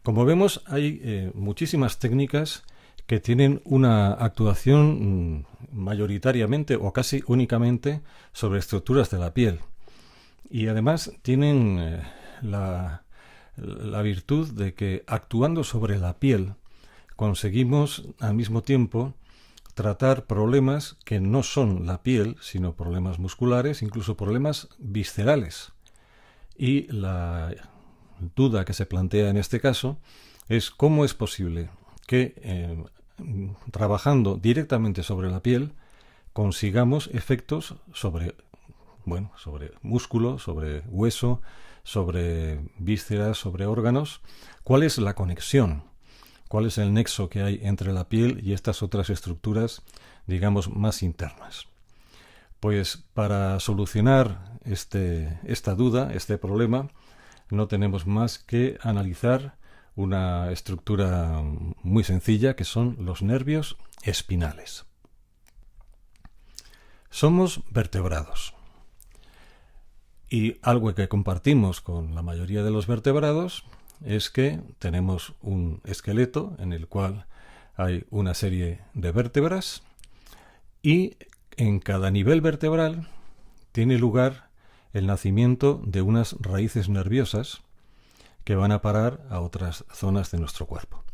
S1: Como vemos, hay muchísimas técnicas que tienen una actuación mayoritariamente o casi únicamente sobre estructuras de la piel. Y además tienen la virtud de que actuando sobre la piel conseguimos al mismo tiempo tratar problemas que no son la piel, sino problemas musculares, incluso problemas viscerales. Y la duda que se plantea en este caso es cómo es posible que trabajando directamente sobre la piel consigamos efectos sobre músculo, sobre hueso, sobre vísceras, sobre órganos. ¿Cuál es la conexión? ¿Cuál es el nexo que hay entre la piel y estas otras estructuras, digamos, más internas? Pues para solucionar esta duda, este problema, no tenemos más que analizar una estructura muy sencilla que son los nervios espinales. Somos vertebrados. Y algo que compartimos con la mayoría de los vertebrados es que tenemos un esqueleto en el cual hay una serie de vértebras y en cada nivel vertebral tiene lugar el nacimiento de unas raíces nerviosas que van a parar a otras zonas de nuestro cuerpo.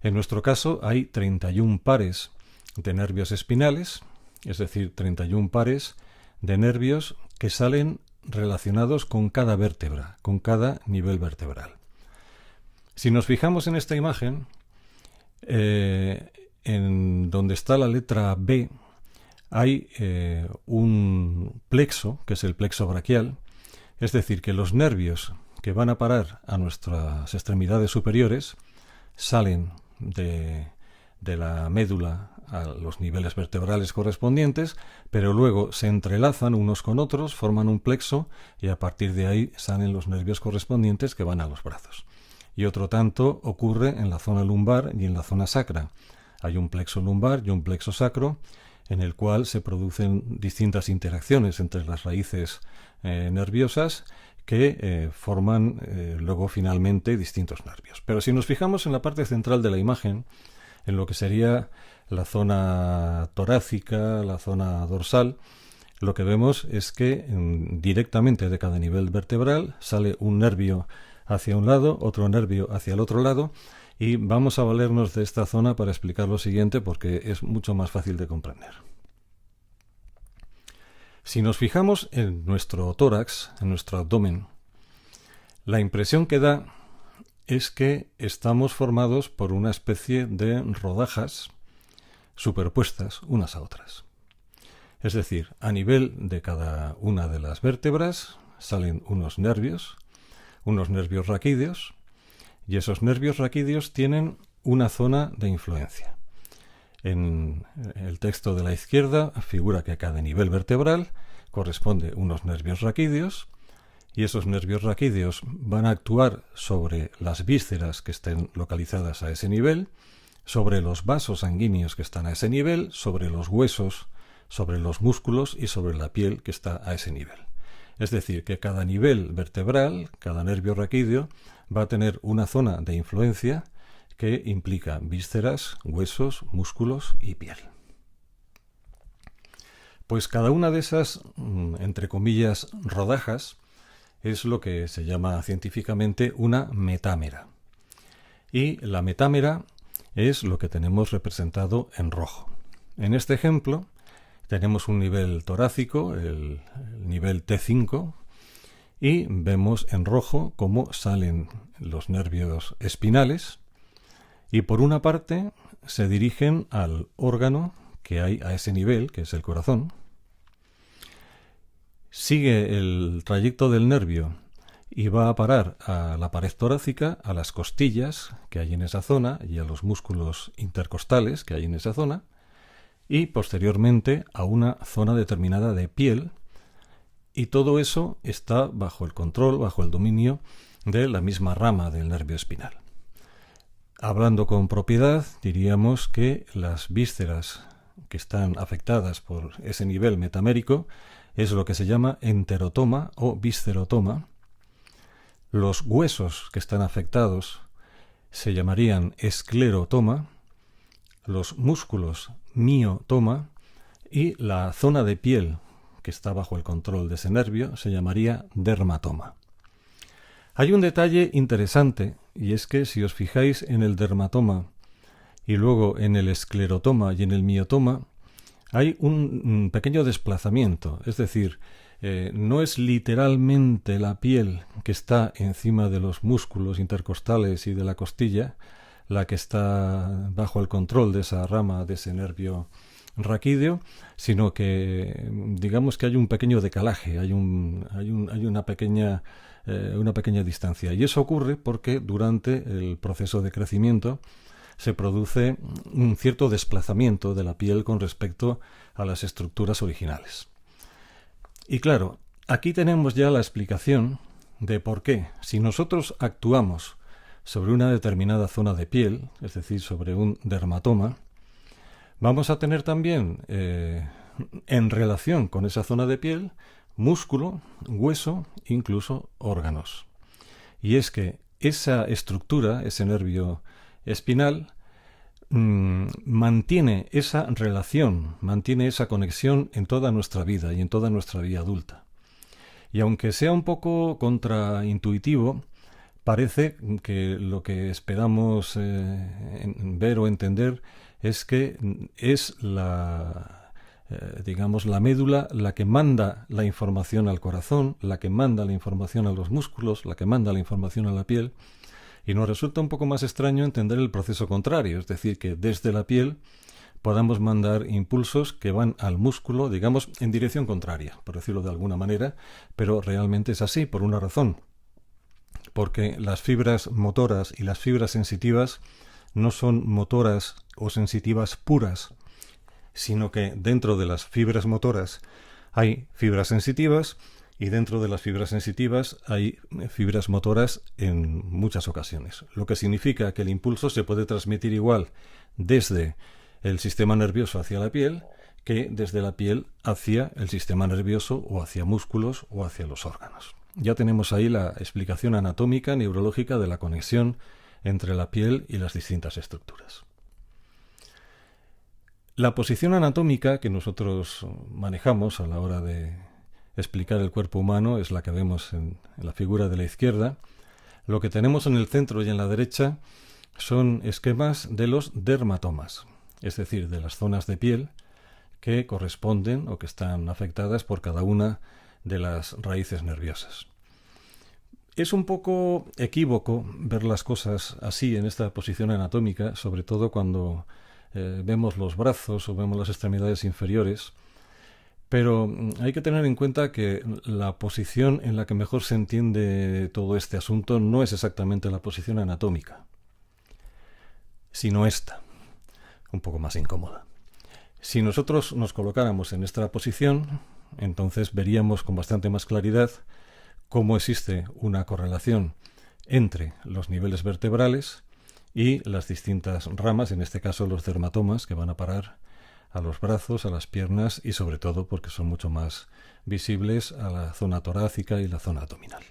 S1: En nuestro caso hay 31 pares de nervios espinales, es decir, 31 pares de nervios que salen relacionados con cada vértebra, con cada nivel vertebral. Si nos fijamos en esta imagen, en donde está la letra B, hay un plexo, que es el plexo braquial, es decir, que los nervios que van a parar a nuestras extremidades superiores salen de la médula a los niveles vertebrales correspondientes, pero luego se entrelazan unos con otros, forman un plexo y a partir de ahí salen los nervios correspondientes que van a los brazos. Y otro tanto ocurre en la zona lumbar y en la zona sacra. Hay un plexo lumbar y un plexo sacro en el cual se producen distintas interacciones entre las raíces nerviosas que forman luego finalmente distintos nervios. Pero si nos fijamos en la parte central de la imagen, en lo que sería la zona torácica, la zona dorsal, lo que vemos es que directamente de cada nivel vertebral sale un nervio hacia un lado, otro nervio hacia el otro lado, y vamos a valernos de esta zona para explicar lo siguiente porque es mucho más fácil de comprender. Si nos fijamos en nuestro tórax, en nuestro abdomen, la impresión que da es que estamos formados por una especie de rodajas superpuestas unas a otras. Es decir, a nivel de cada una de las vértebras salen unos nervios raquídeos, y esos nervios raquídeos tienen una zona de influencia. En el texto de la izquierda figura que a cada nivel vertebral corresponde unos nervios raquídeos, y esos nervios raquídeos van a actuar sobre las vísceras que estén localizadas a ese nivel, sobre los vasos sanguíneos que están a ese nivel, sobre los huesos, sobre los músculos y sobre la piel que está a ese nivel. Es decir, que cada nivel vertebral, cada nervio raquídeo, va a tener una zona de influencia que implica vísceras, huesos, músculos y piel. Pues cada una de esas, entre comillas, rodajas, es lo que se llama científicamente una metámera. Y la metámera es lo que tenemos representado en rojo. En este ejemplo tenemos un nivel torácico, el nivel T5, y vemos en rojo cómo salen los nervios espinales y por una parte se dirigen al órgano que hay a ese nivel, que es el corazón. Sigue el trayecto del nervio y va a parar a la pared torácica, a las costillas que hay en esa zona y a los músculos intercostales que hay en esa zona, y posteriormente a una zona determinada de piel, y todo eso está bajo el control, bajo el dominio de la misma rama del nervio espinal. Hablando con propiedad, diríamos que las vísceras que están afectadas por ese nivel metamérico es lo que se llama enterotoma o viscerotoma. Los huesos que están afectados se llamarían esclerotoma, los músculos miotoma, y la zona de piel que está bajo el control de ese nervio se llamaría dermatoma. Hay un detalle interesante, y es que si os fijáis en el dermatoma y luego en el esclerotoma y en el miotoma hay un pequeño desplazamiento, es decir, no es literalmente la piel que está encima de los músculos intercostales y de la costilla la que está bajo el control de esa rama, de ese nervio raquídeo, sino que digamos que hay un pequeño decalaje, hay una pequeña distancia. Y eso ocurre porque durante el proceso de crecimiento se produce un cierto desplazamiento de la piel con respecto a las estructuras originales. Y claro, aquí tenemos ya la explicación de por qué, si nosotros actuamos sobre una determinada zona de piel, es decir, sobre un dermatoma, vamos a tener también en relación con esa zona de piel músculo, hueso, incluso órganos. Y es que esa estructura, ese nervio espinal, mantiene esa relación, mantiene esa conexión en toda nuestra vida y en toda nuestra vida adulta. Y aunque sea un poco contraintuitivo, parece que lo que esperamos ver o entender es que es la médula la que manda la información al corazón, la que manda la información a los músculos, la que manda la información a la piel. Y nos resulta un poco más extraño entender el proceso contrario, es decir, que desde la piel podamos mandar impulsos que van al músculo, digamos, en dirección contraria, por decirlo de alguna manera, pero realmente es así, por una razón. Porque las fibras motoras y las fibras sensitivas no son motoras o sensitivas puras, sino que dentro de las fibras motoras hay fibras sensitivas y dentro de las fibras sensitivas hay fibras motoras en muchas ocasiones, lo que significa que el impulso se puede transmitir igual desde el sistema nervioso hacia la piel que desde la piel hacia el sistema nervioso o hacia músculos o hacia los órganos. Ya tenemos ahí la explicación anatómica, neurológica de la conexión entre la piel y las distintas estructuras. La posición anatómica que nosotros manejamos a la hora de explicar el cuerpo humano es la que vemos en la figura de la izquierda. Lo que tenemos en el centro y en la derecha son esquemas de los dermatomas, es decir, de las zonas de piel que corresponden o que están afectadas por cada una de las raíces nerviosas. Es un poco equívoco ver las cosas así en esta posición anatómica, sobre todo cuando vemos los brazos o vemos las extremidades inferiores, pero hay que tener en cuenta que la posición en la que mejor se entiende todo este asunto no es exactamente la posición anatómica, sino esta, un poco más incómoda. Si nosotros nos colocáramos en esta posición, entonces veríamos con bastante más claridad cómo existe una correlación entre los niveles vertebrales y las distintas ramas, en este caso los dermatomas, que van a parar a los brazos, a las piernas y sobre todo, porque son mucho más visibles, a la zona torácica y la zona abdominal.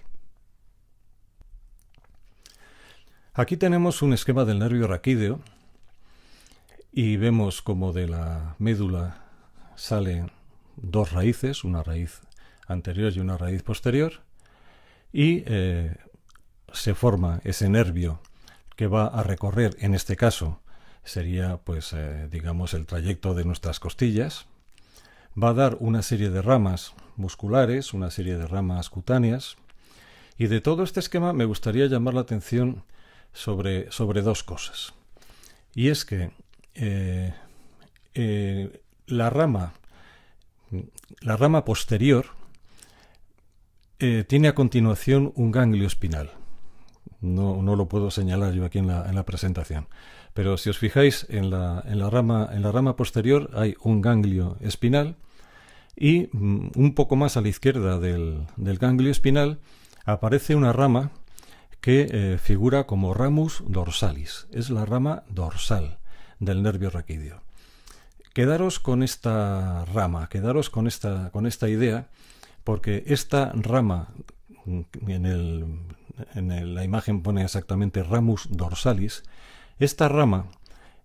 S1: Aquí tenemos un esquema del nervio raquídeo y vemos como de la médula salen dos raíces, una raíz anterior y una raíz posterior, y se forma ese nervio que va a recorrer, en este caso sería digamos el trayecto de nuestras costillas, va a dar una serie de ramas musculares, una serie de ramas cutáneas, y de todo este esquema me gustaría llamar la atención sobre dos cosas. Y es que la rama posterior tiene a continuación un ganglio espinal. No lo puedo señalar yo aquí en la presentación, pero si os fijáis en la rama posterior hay un ganglio espinal y un poco más a la izquierda del ganglio espinal aparece una rama que figura como ramus dorsalis. Es la rama dorsal del nervio raquídeo. Quedaros con esta rama, quedaros con esta idea, porque esta rama, en la imagen pone exactamente ramus dorsalis, esta rama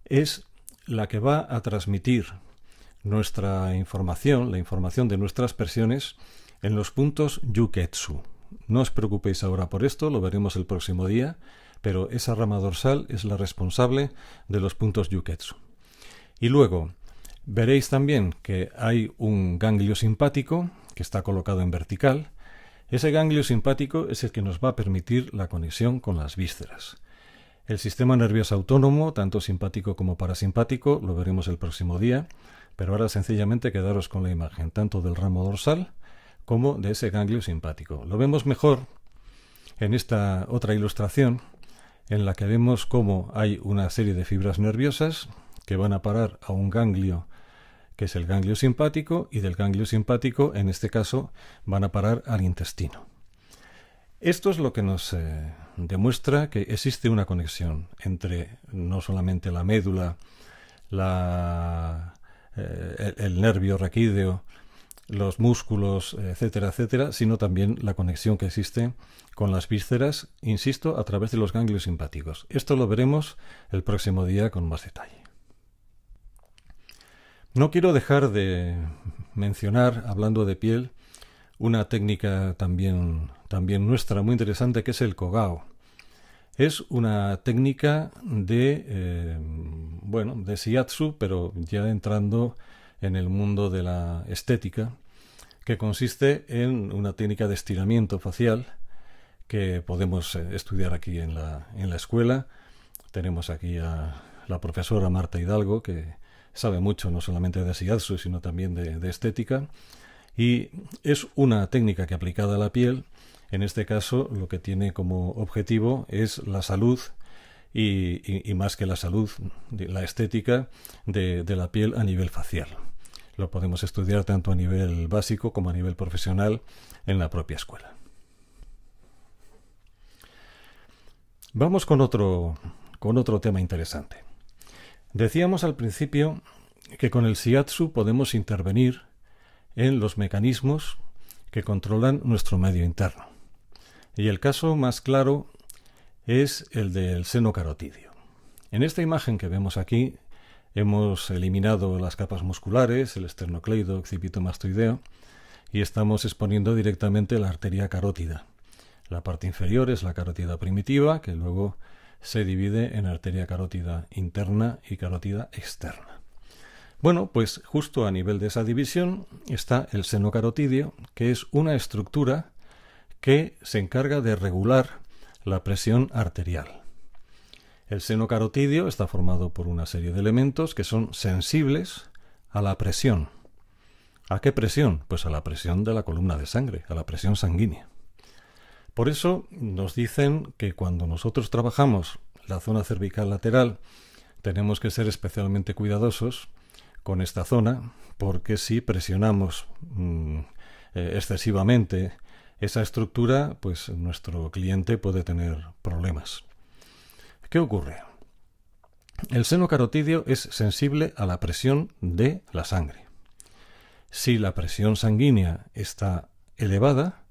S1: es la que va a transmitir nuestra información, la información de nuestras presiones, en los puntos yuketsu. No os preocupéis ahora por esto, lo veremos el próximo día, pero esa rama dorsal es la responsable de los puntos yuketsu. Y luego veréis también que hay un ganglio simpático que está colocado en vertical. Ese ganglio simpático es el que nos va a permitir la conexión con las vísceras. El sistema nervioso autónomo, tanto simpático como parasimpático, lo veremos el próximo día, pero ahora sencillamente quedaros con la imagen tanto del ramo dorsal como de ese ganglio simpático. Lo vemos mejor en esta otra ilustración, en la que vemos cómo hay una serie de fibras nerviosas que van a parar a un ganglio que es el ganglio simpático, y del ganglio simpático, en este caso, van a parar al intestino. Esto es lo que nos demuestra que existe una conexión entre no solamente la médula, el nervio raquídeo, los músculos, etcétera, etcétera, sino también la conexión que existe con las vísceras, insisto, a través de los ganglios simpáticos. Esto lo veremos el próximo día con más detalle. No quiero dejar de mencionar, hablando de piel, una técnica también nuestra muy interesante, que es el kogao. Es una técnica de shiatsu, pero ya entrando en el mundo de la estética, que consiste en una técnica de estiramiento facial que podemos estudiar aquí en la escuela. Tenemos aquí a la profesora Marta Hidalgo, que sabe mucho no solamente de shiatsu, sino también de estética, y es una técnica que, aplicada a la piel, en este caso lo que tiene como objetivo es la salud y más que la salud, la estética de la piel a nivel facial. Lo podemos estudiar tanto a nivel básico como a nivel profesional en la propia escuela. Vamos con otro tema interesante. Decíamos al principio que con el shiatsu podemos intervenir en los mecanismos que controlan nuestro medio interno. Y el caso más claro es el del seno carotidio. En esta imagen que vemos aquí hemos eliminado las capas musculares, el esternocleido, occipito mastoideo, y estamos exponiendo directamente la arteria carótida. La parte inferior es la carótida primitiva, que luego se divide en arteria carótida interna y carótida externa. Bueno, pues justo a nivel de esa división está el seno carotidio, que es una estructura que se encarga de regular la presión arterial. El seno carotidio está formado por una serie de elementos que son sensibles a la presión. ¿A qué presión? Pues a la presión de la columna de sangre, a la presión sanguínea. Por eso nos dicen que cuando nosotros trabajamos la zona cervical lateral tenemos que ser especialmente cuidadosos con esta zona, porque si presionamos excesivamente esa estructura, pues nuestro cliente puede tener problemas. ¿Qué ocurre? El seno carotidio es sensible a la presión de la sangre. Si la presión sanguínea está elevada,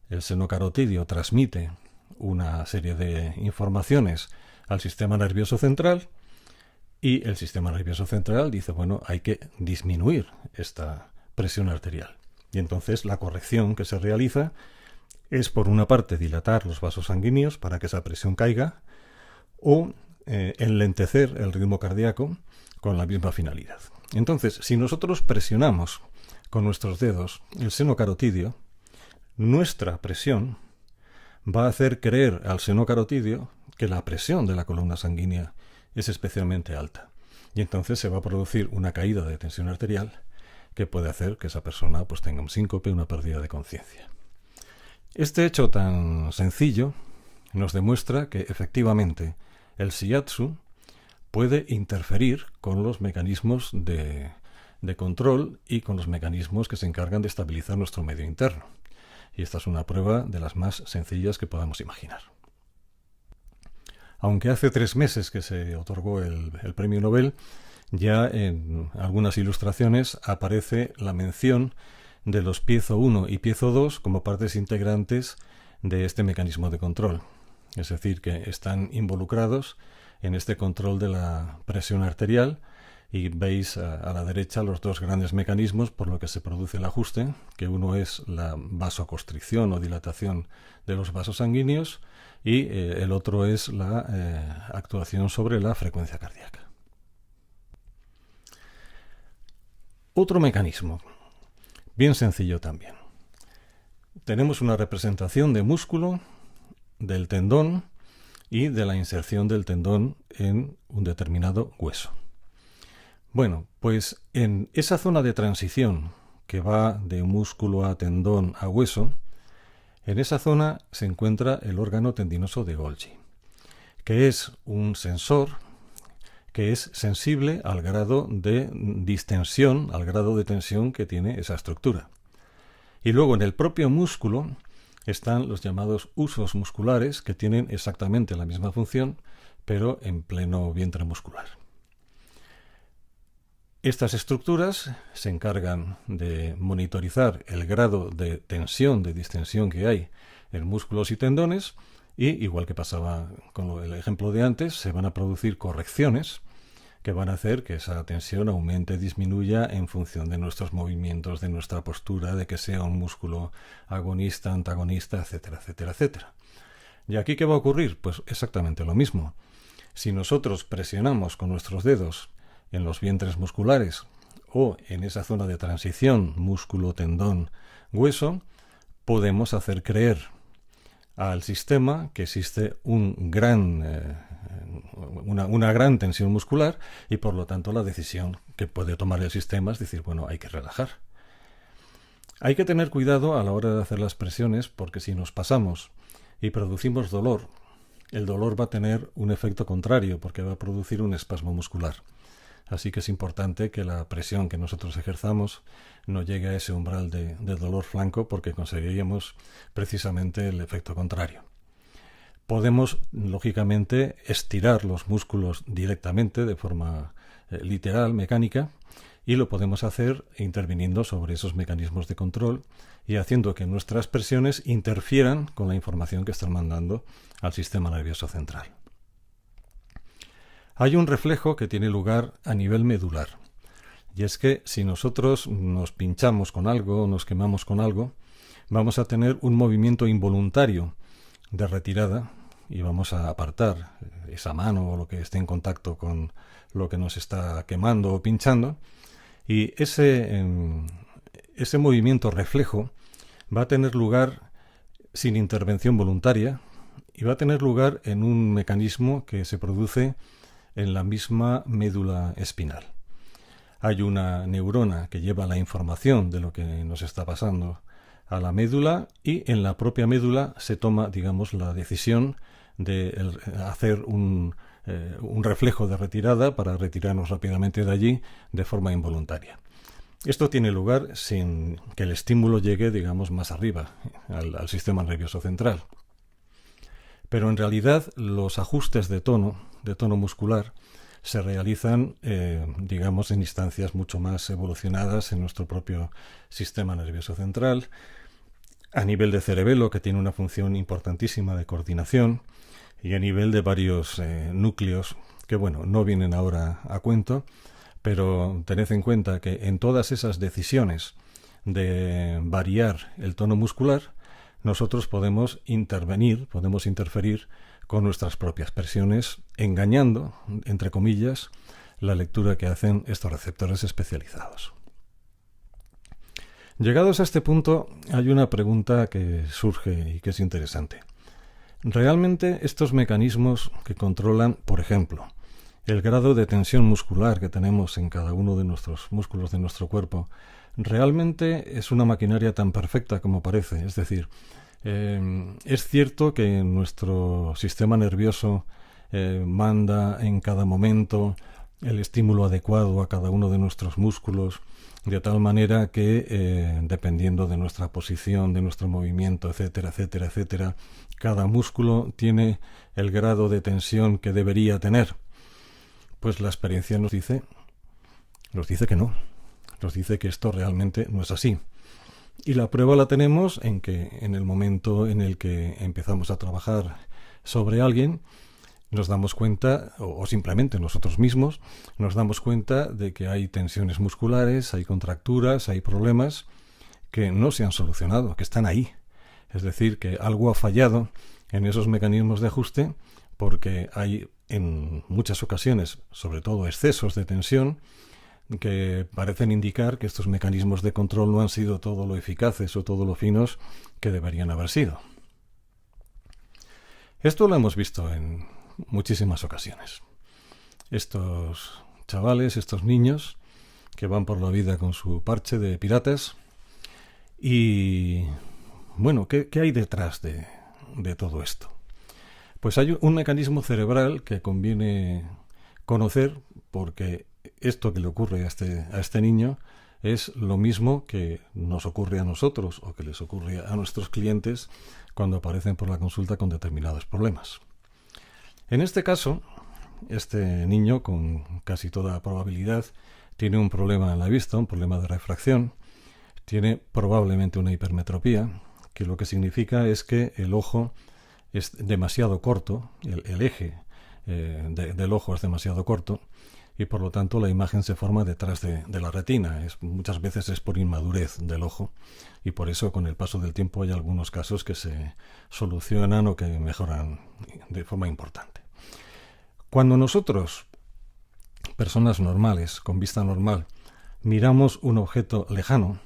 S1: el seno carotidio transmite una serie de informaciones al sistema nervioso central, y el sistema nervioso central dice, bueno, hay que disminuir esta presión arterial. Y entonces la corrección que se realiza es, por una parte, dilatar los vasos sanguíneos para que esa presión caiga, o enlentecer el ritmo cardíaco con la misma finalidad. Entonces, si nosotros presionamos con nuestros dedos el seno carotidio, nuestra presión va a hacer creer al seno carotidio que la presión de la columna sanguínea es especialmente alta. Y entonces se va a producir una caída de tensión arterial que puede hacer que esa persona pues tenga un síncope, una pérdida de conciencia. Este hecho tan sencillo nos demuestra que efectivamente el shiatsu puede interferir con los mecanismos de control y con los mecanismos que se encargan de estabilizar nuestro medio interno. Y esta es una prueba de las más sencillas que podamos imaginar. Aunque hace 3 meses que se otorgó el premio Nobel, ya en algunas ilustraciones aparece la mención de los piezo 1 y piezo 2 como partes integrantes de este mecanismo de control. Es decir, que están involucrados en este control de la presión arterial y veis a la derecha los dos grandes mecanismos por los que se produce el ajuste, que uno es la vasoconstricción o dilatación de los vasos sanguíneos y el otro es la actuación sobre la frecuencia cardíaca. Otro mecanismo, bien sencillo también. Tenemos una representación de músculo, del tendón y de la inserción del tendón en un determinado hueso. Bueno, pues en esa zona de transición que va de músculo a tendón a hueso, en esa zona se encuentra el órgano tendinoso de Golgi, que es un sensor que es sensible al grado de distensión, al grado de tensión que tiene esa estructura. Y luego en el propio músculo están los llamados husos musculares, que tienen exactamente la misma función, pero en pleno vientre muscular. Estas estructuras se encargan de monitorizar el grado de tensión, de distensión que hay en músculos y tendones, y, igual que pasaba con el ejemplo de antes, se van a producir correcciones que van a hacer que esa tensión aumente, disminuya en función de nuestros movimientos, de nuestra postura, de que sea un músculo agonista, antagonista, etcétera, etcétera, etcétera. ¿Y aquí qué va a ocurrir? Pues exactamente lo mismo. Si nosotros presionamos con nuestros dedos en los vientres musculares o en esa zona de transición músculo, tendón, hueso, podemos hacer creer al sistema que existe una gran tensión muscular y por lo tanto la decisión que puede tomar el sistema es decir, bueno, hay que relajar. Hay que tener cuidado a la hora de hacer las presiones porque si nos pasamos y producimos dolor, el dolor va a tener un efecto contrario porque va a producir un espasmo muscular. Así que es importante que la presión que nosotros ejerzamos no llegue a ese umbral de dolor flanco porque conseguiríamos precisamente el efecto contrario. Podemos, lógicamente, estirar los músculos directamente de forma literal, mecánica, y lo podemos hacer interviniendo sobre esos mecanismos de control y haciendo que nuestras presiones interfieran con la información que están mandando al sistema nervioso central. Hay un reflejo que tiene lugar a nivel medular, y es que si nosotros nos pinchamos con algo o nos quemamos con algo, vamos a tener un movimiento involuntario de retirada y vamos a apartar esa mano o lo que esté en contacto con lo que nos está quemando o pinchando, y ese movimiento reflejo va a tener lugar sin intervención voluntaria y va a tener lugar en un mecanismo que se produce en la misma médula espinal. Hay una neurona que lleva la información de lo que nos está pasando a la médula y en la propia médula se toma, digamos, la decisión de hacer un reflejo de retirada para retirarnos rápidamente de allí de forma involuntaria. Esto tiene lugar sin que el estímulo llegue, digamos, más arriba, al sistema nervioso central. Pero en realidad los ajustes de tono muscular, se realizan, digamos, en instancias mucho más evolucionadas en nuestro propio sistema nervioso central, a nivel de cerebelo, que tiene una función importantísima de coordinación, y a nivel de varios núcleos que, bueno, no vienen ahora a cuento, pero tened en cuenta que en todas esas decisiones de variar el tono muscular, nosotros podemos interferir con nuestras propias presiones, engañando, entre comillas, la lectura que hacen estos receptores especializados. Llegados a este punto, hay una pregunta que surge y que es interesante. ¿Realmente estos mecanismos que controlan, por ejemplo, el grado de tensión muscular que tenemos en cada uno de nuestros músculos de nuestro cuerpo, realmente es una maquinaria tan perfecta como parece? Es decir, es cierto que nuestro sistema nervioso manda en cada momento el estímulo adecuado a cada uno de nuestros músculos, de tal manera que, dependiendo de nuestra posición, de nuestro movimiento, etcétera, etcétera, etcétera, cada músculo tiene el grado de tensión que debería tener. Pues la experiencia nos dice que no. Nos dice que esto realmente no es así. Y la prueba la tenemos en que en el momento en el que empezamos a trabajar sobre alguien, nos damos cuenta, o simplemente nosotros mismos, nos damos cuenta de que hay tensiones musculares, hay contracturas, hay problemas que no se han solucionado, que están ahí. Es decir, que algo ha fallado en esos mecanismos de ajuste porque hay en muchas ocasiones, sobre todo excesos de tensión, que parecen indicar que estos mecanismos de control no han sido todo lo eficaces o todo lo finos que deberían haber sido. Esto lo hemos visto en muchísimas ocasiones. Estos chavales, estos niños que van por la vida con su parche de piratas y, bueno, ¿qué hay detrás de todo esto? Pues hay un mecanismo cerebral que conviene conocer porque esto que le ocurre a este niño es lo mismo que nos ocurre a nosotros o que les ocurre a nuestros clientes cuando aparecen por la consulta con determinados problemas. En este caso, este niño con casi toda probabilidad tiene un problema en la vista, un problema de refracción, tiene probablemente una hipermetropía, que lo que significa es que el ojo es demasiado corto, el eje del ojo es demasiado corto y por lo tanto la imagen se forma detrás de la retina. Muchas veces es por inmadurez del ojo y por eso con el paso del tiempo hay algunos casos que se solucionan o que mejoran de forma importante. Cuando nosotros, personas normales, con vista normal, miramos un objeto lejano,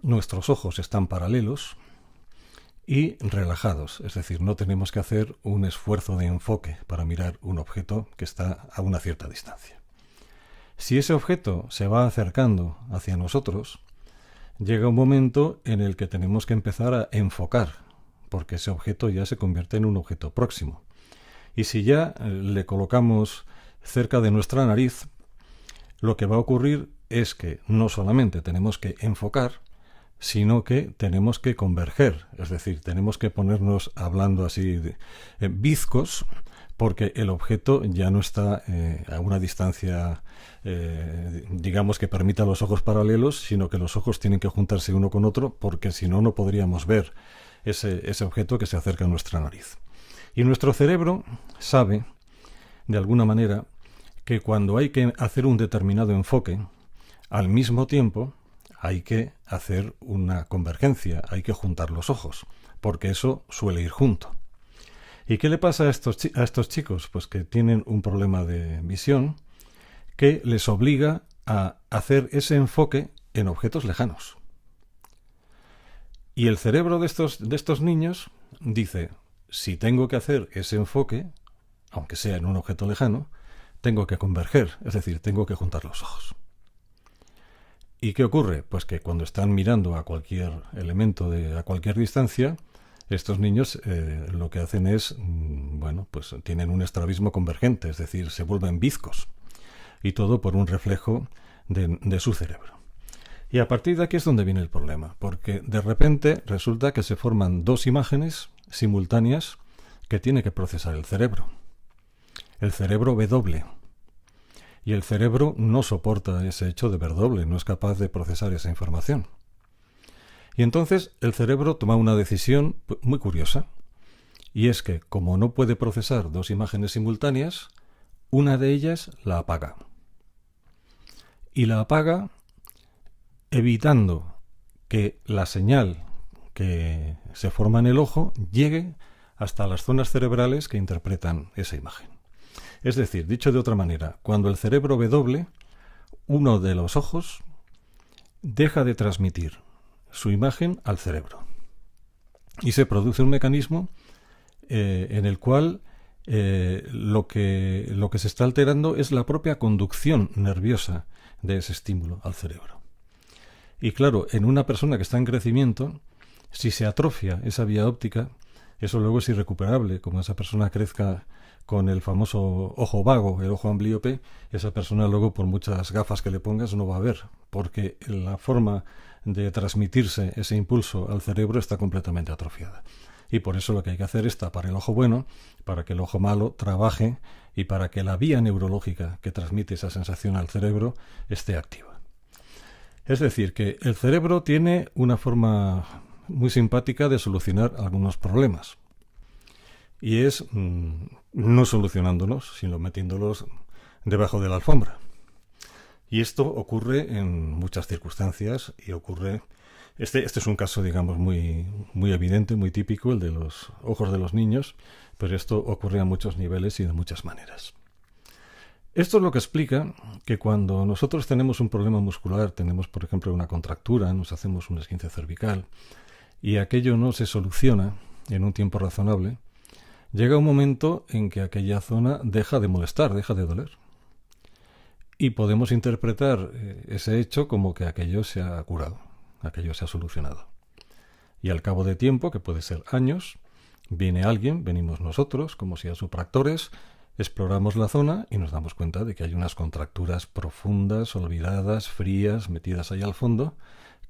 S1: nuestros ojos están paralelos y relajados, es decir, no tenemos que hacer un esfuerzo de enfoque para mirar un objeto que está a una cierta distancia. Si ese objeto se va acercando hacia nosotros, llega un momento en el que tenemos que empezar a enfocar, porque ese objeto ya se convierte en un objeto próximo. Y si ya le colocamos cerca de nuestra nariz, lo que va a ocurrir es que no solamente tenemos que enfocar, sino que tenemos que converger, es decir, tenemos que ponernos, hablando así, bizcos, porque el objeto ya no está a una distancia, digamos, que permita los ojos paralelos, sino que los ojos tienen que juntarse uno con otro, porque si no, no podríamos ver ese objeto que se acerca a nuestra nariz. Y nuestro cerebro sabe, de alguna manera, que cuando hay que hacer un determinado enfoque, al mismo tiempo hay que hacer una convergencia, hay que juntar los ojos, porque eso suele ir junto. ¿Y qué le pasa a estos chicos? Pues que tienen un problema de visión que les obliga a hacer ese enfoque en objetos lejanos. Y el cerebro de estos niños dice, si tengo que hacer ese enfoque, aunque sea en un objeto lejano, tengo que converger, es decir, tengo que juntar los ojos. ¿Y qué ocurre? Pues que cuando están mirando a cualquier elemento a cualquier distancia, estos niños lo que hacen es, pues tienen un estrabismo convergente, es decir, se vuelven bizcos. Y todo por un reflejo de su cerebro. Y a partir de aquí es donde viene el problema, porque de repente resulta que se forman dos imágenes simultáneas que tiene que procesar el cerebro. El cerebro ve doble. Y el cerebro no soporta ese hecho de ver doble, no es capaz de procesar esa información. Y entonces el cerebro toma una decisión muy curiosa, y es que como no puede procesar dos imágenes simultáneas, una de ellas la apaga. Y la apaga evitando que la señal que se forma en el ojo llegue hasta las zonas cerebrales que interpretan esa imagen. Es decir, dicho de otra manera, cuando el cerebro ve doble, uno de los ojos deja de transmitir su imagen al cerebro. Y se produce un mecanismo en el cual lo que se está alterando es la propia conducción nerviosa de ese estímulo al cerebro. Y claro, en una persona que está en crecimiento, si se atrofia esa vía óptica, eso luego es irrecuperable. Como esa persona crezca con el famoso ojo vago, el ojo amblíope, esa persona luego por muchas gafas que le pongas no va a ver, porque la forma de transmitirse ese impulso al cerebro está completamente atrofiada. Y por eso lo que hay que hacer es tapar el ojo bueno para que el ojo malo trabaje y para que la vía neurológica que transmite esa sensación al cerebro esté activa. Es decir, que el cerebro tiene una forma muy simpática de solucionar algunos problemas. Y es no solucionándolos, sino metiéndolos debajo de la alfombra. Y esto ocurre en muchas circunstancias y ocurre... Este es un caso, digamos, muy evidente, muy típico, el de los ojos de los niños, pero esto ocurre a muchos niveles y de muchas maneras. Esto es lo que explica que cuando nosotros tenemos un problema muscular, tenemos, por ejemplo, una contractura, nos hacemos un esguince cervical, y aquello no se soluciona en un tiempo razonable, llega un momento en que aquella zona deja de molestar, deja de doler. Y podemos interpretar ese hecho como que aquello se ha curado, aquello se ha solucionado. Y al cabo de tiempo, que puede ser años, viene alguien, venimos nosotros, como si a supractores, exploramos la zona y nos damos cuenta de que hay unas contracturas profundas, olvidadas, frías, metidas ahí al fondo,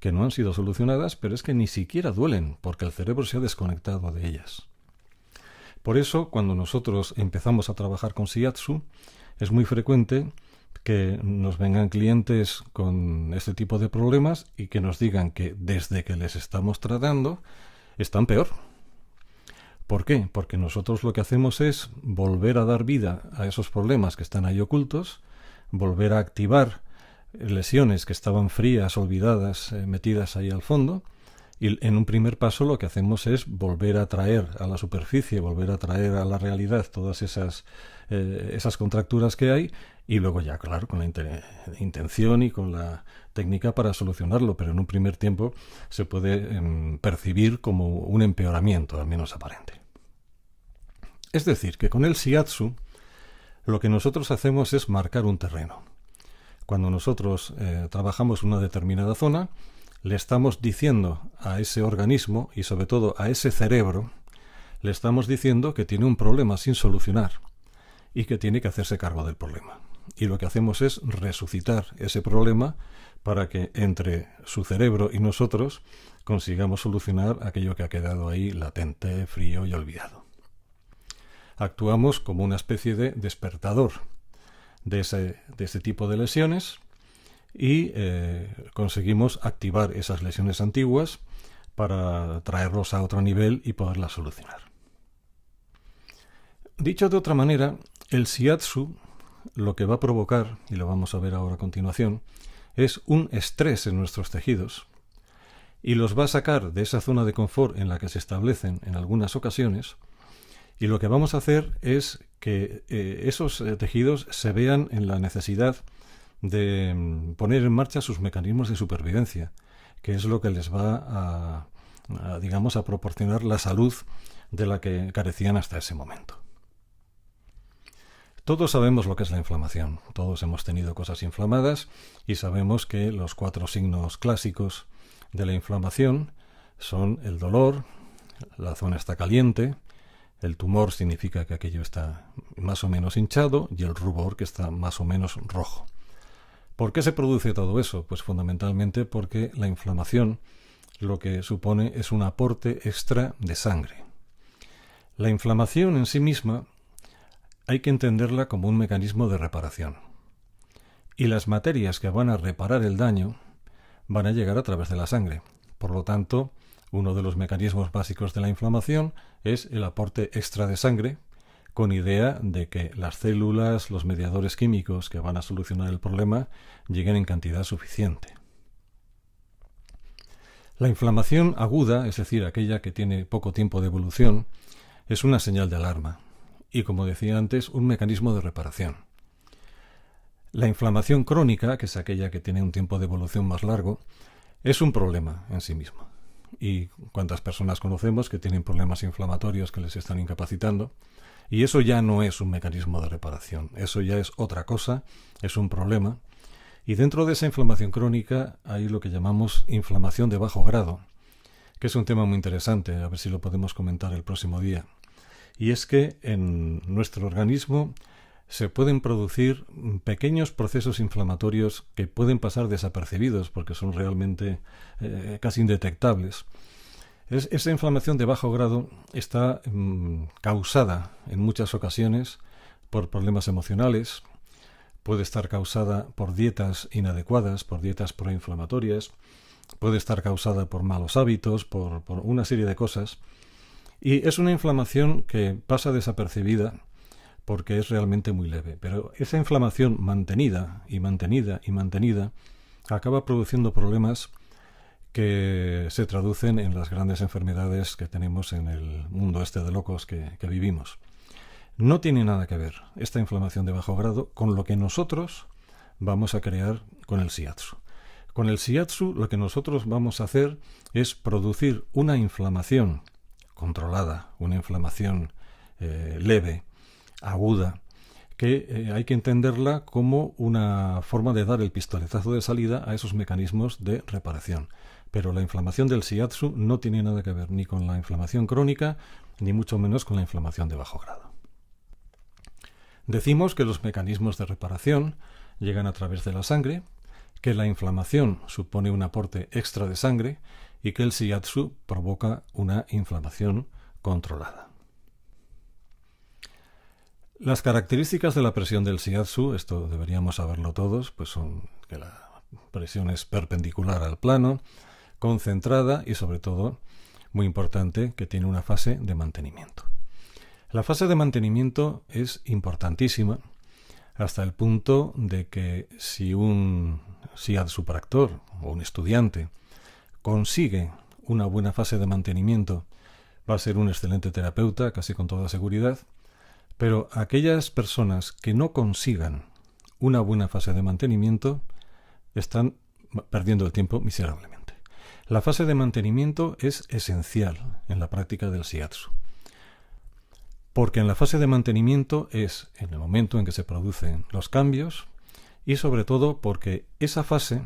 S1: que no han sido solucionadas, pero es que ni siquiera duelen, porque el cerebro se ha desconectado de ellas. Por eso, cuando nosotros empezamos a trabajar con Shiatsu, es muy frecuente que nos vengan clientes con este tipo de problemas y que nos digan que desde que les estamos tratando están peor. ¿Por qué? Porque nosotros lo que hacemos es volver a dar vida a esos problemas que están ahí ocultos, volver a activar lesiones que estaban frías, olvidadas, metidas ahí al fondo, y en un primer paso lo que hacemos es volver a traer a la superficie, volver a traer a la realidad todas esas contracturas que hay, y luego ya, claro, con la intención y con la técnica para solucionarlo, pero en un primer tiempo se puede percibir como un empeoramiento, al menos aparente. Es decir, que con el Shiatsu lo que nosotros hacemos es marcar un terreno. Cuando nosotros trabajamos una determinada zona, le estamos diciendo a ese organismo y sobre todo a ese cerebro, le estamos diciendo que tiene un problema sin solucionar y que tiene que hacerse cargo del problema. Y lo que hacemos es resucitar ese problema para que entre su cerebro y nosotros consigamos solucionar aquello que ha quedado ahí latente, frío y olvidado. Actuamos como una especie de despertador de ese tipo de lesiones y conseguimos activar esas lesiones antiguas para traerlos a otro nivel y poderlas solucionar. Dicho de otra manera, el Shiatsu lo que va a provocar, y lo vamos a ver ahora a continuación, es un estrés en nuestros tejidos y los va a sacar de esa zona de confort en la que se establecen en algunas ocasiones, y lo que vamos a hacer es que esos tejidos se vean en la necesidad de poner en marcha sus mecanismos de supervivencia, que es lo que les va a proporcionar la salud de la que carecían hasta ese momento. Todos sabemos lo que es la inflamación, todos hemos tenido cosas inflamadas y sabemos que los 4 signos clásicos de la inflamación son el dolor, la zona está caliente, el tumor significa que aquello está más o menos hinchado y el rubor que está más o menos rojo. ¿Por qué se produce todo eso? Pues fundamentalmente porque la inflamación lo que supone es un aporte extra de sangre. La inflamación en sí misma hay que entenderla como un mecanismo de reparación. Y las materias que van a reparar el daño van a llegar a través de la sangre. Por lo tanto, uno de los mecanismos básicos de la inflamación es el aporte extra de sangre, con idea de que las células, los mediadores químicos que van a solucionar el problema lleguen en cantidad suficiente. La inflamación aguda, es decir, aquella que tiene poco tiempo de evolución, es una señal de alarma y, como decía antes, un mecanismo de reparación. La inflamación crónica, que es aquella que tiene un tiempo de evolución más largo, es un problema en sí misma. Y cuántas personas conocemos que tienen problemas inflamatorios que les están incapacitando, y eso ya no es un mecanismo de reparación, eso ya es otra cosa, es un problema. Y dentro de esa inflamación crónica hay lo que llamamos inflamación de bajo grado, que es un tema muy interesante, a ver si lo podemos comentar el próximo día. Y es que en nuestro organismo se pueden producir pequeños procesos inflamatorios que pueden pasar desapercibidos porque son realmente casi indetectables. Esa inflamación de bajo grado está causada en muchas ocasiones por problemas emocionales, puede estar causada por dietas inadecuadas, por dietas proinflamatorias, puede estar causada por malos hábitos, por una serie de cosas, y es una inflamación que pasa desapercibida porque es realmente muy leve. Pero esa inflamación mantenida y mantenida y mantenida acaba produciendo problemas que se traducen en las grandes enfermedades que tenemos en el mundo este de locos que vivimos. No tiene nada que ver esta inflamación de bajo grado con lo que nosotros vamos a crear con el shiatsu. Con el shiatsu lo que nosotros vamos a hacer es producir una inflamación controlada, una inflamación leve, aguda, que hay que entenderla como una forma de dar el pistoletazo de salida a esos mecanismos de reparación. Pero la inflamación del shiatsu no tiene nada que ver ni con la inflamación crónica, ni mucho menos con la inflamación de bajo grado. Decimos que los mecanismos de reparación llegan a través de la sangre, que la inflamación supone un aporte extra de sangre y que el shiatsu provoca una inflamación controlada. Las características de la presión del shiatsu, esto deberíamos saberlo todos, pues son que la presión es perpendicular al plano, concentrada y sobre todo, muy importante, que tiene una fase de mantenimiento. La fase de mantenimiento es importantísima hasta el punto de que si un shiatsu practor o un estudiante consigue una buena fase de mantenimiento, va a ser un excelente terapeuta, casi con toda seguridad, pero aquellas personas que no consigan una buena fase de mantenimiento están perdiendo el tiempo miserablemente. La fase de mantenimiento es esencial en la práctica del shiatsu, porque en la fase de mantenimiento es en el momento en que se producen los cambios y sobre todo porque esa fase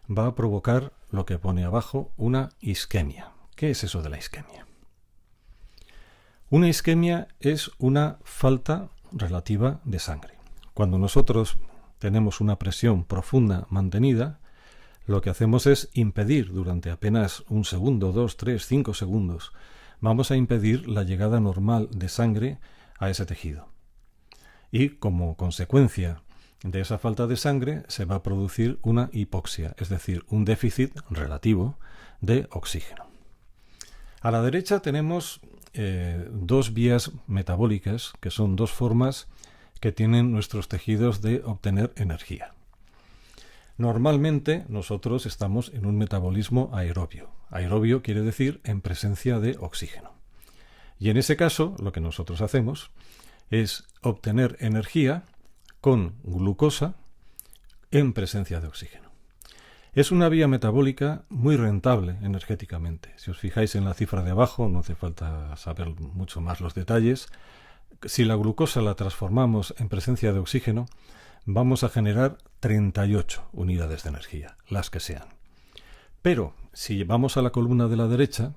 S1: va a provocar lo que pone abajo una isquemia. ¿Qué es eso de la isquemia? Una isquemia es una falta relativa de sangre. Cuando nosotros tenemos una presión profunda mantenida, lo que hacemos es impedir durante apenas 1 segundo, 2, 3, 5 segundos, vamos a impedir la llegada normal de sangre a ese tejido. Y como consecuencia de esa falta de sangre se va a producir una hipoxia, es decir, un déficit relativo de oxígeno. A la derecha tenemos dos vías metabólicas, que son dos formas que tienen nuestros tejidos de obtener energía. Normalmente nosotros estamos en un metabolismo aerobio. Aerobio quiere decir en presencia de oxígeno. Y en ese caso lo que nosotros hacemos es obtener energía con glucosa en presencia de oxígeno. Es una vía metabólica muy rentable energéticamente. Si os fijáis en la cifra de abajo, no hace falta saber mucho más los detalles. Si la glucosa la transformamos en presencia de oxígeno, vamos a generar 38 unidades de energía, las que sean. Pero si vamos a la columna de la derecha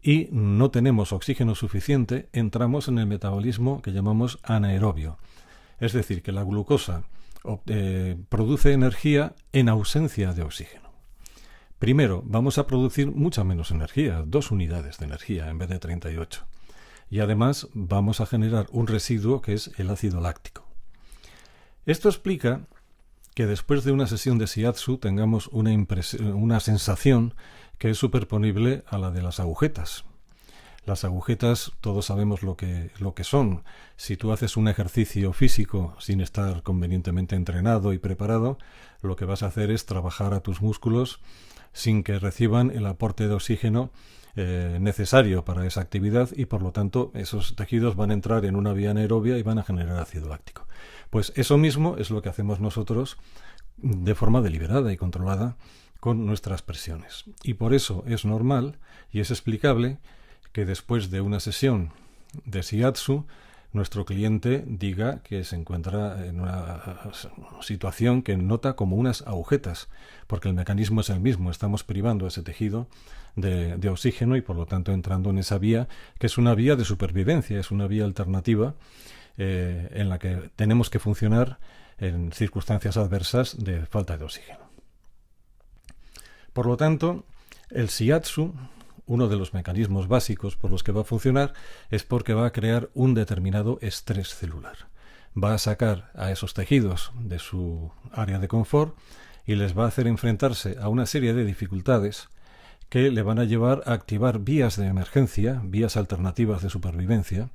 S1: y no tenemos oxígeno suficiente, entramos en el metabolismo que llamamos anaerobio. Es decir, que la glucosa produce energía en ausencia de oxígeno. Primero, vamos a producir mucha menos energía, 2 unidades de energía en vez de 38. Y además vamos a generar un residuo que es el ácido láctico. Esto explica que después de una sesión de shiatsu tengamos una sensación que es superponible a la de las agujetas. Las agujetas todos sabemos lo que son. Si tú haces un ejercicio físico sin estar convenientemente entrenado y preparado, lo que vas a hacer es trabajar a tus músculos sin que reciban el aporte de oxígeno necesario para esa actividad y por lo tanto esos tejidos van a entrar en una vía anaerobia y van a generar ácido láctico. Pues eso mismo es lo que hacemos nosotros de forma deliberada y controlada con nuestras presiones. Y por eso es normal y es explicable que después de una sesión de shiatsu nuestro cliente diga que se encuentra en una situación que nota como unas agujetas, porque el mecanismo es el mismo, estamos privando a ese tejido de oxígeno y por lo tanto entrando en esa vía que es una vía de supervivencia, es una vía alternativa en la que tenemos que funcionar en circunstancias adversas de falta de oxígeno. Por lo tanto, el shiatsu, uno de los mecanismos básicos por los que va a funcionar es porque va a crear un determinado estrés celular. Va a sacar a esos tejidos de su área de confort y les va a hacer enfrentarse a una serie de dificultades que le van a llevar a activar vías de emergencia, vías alternativas de supervivencia,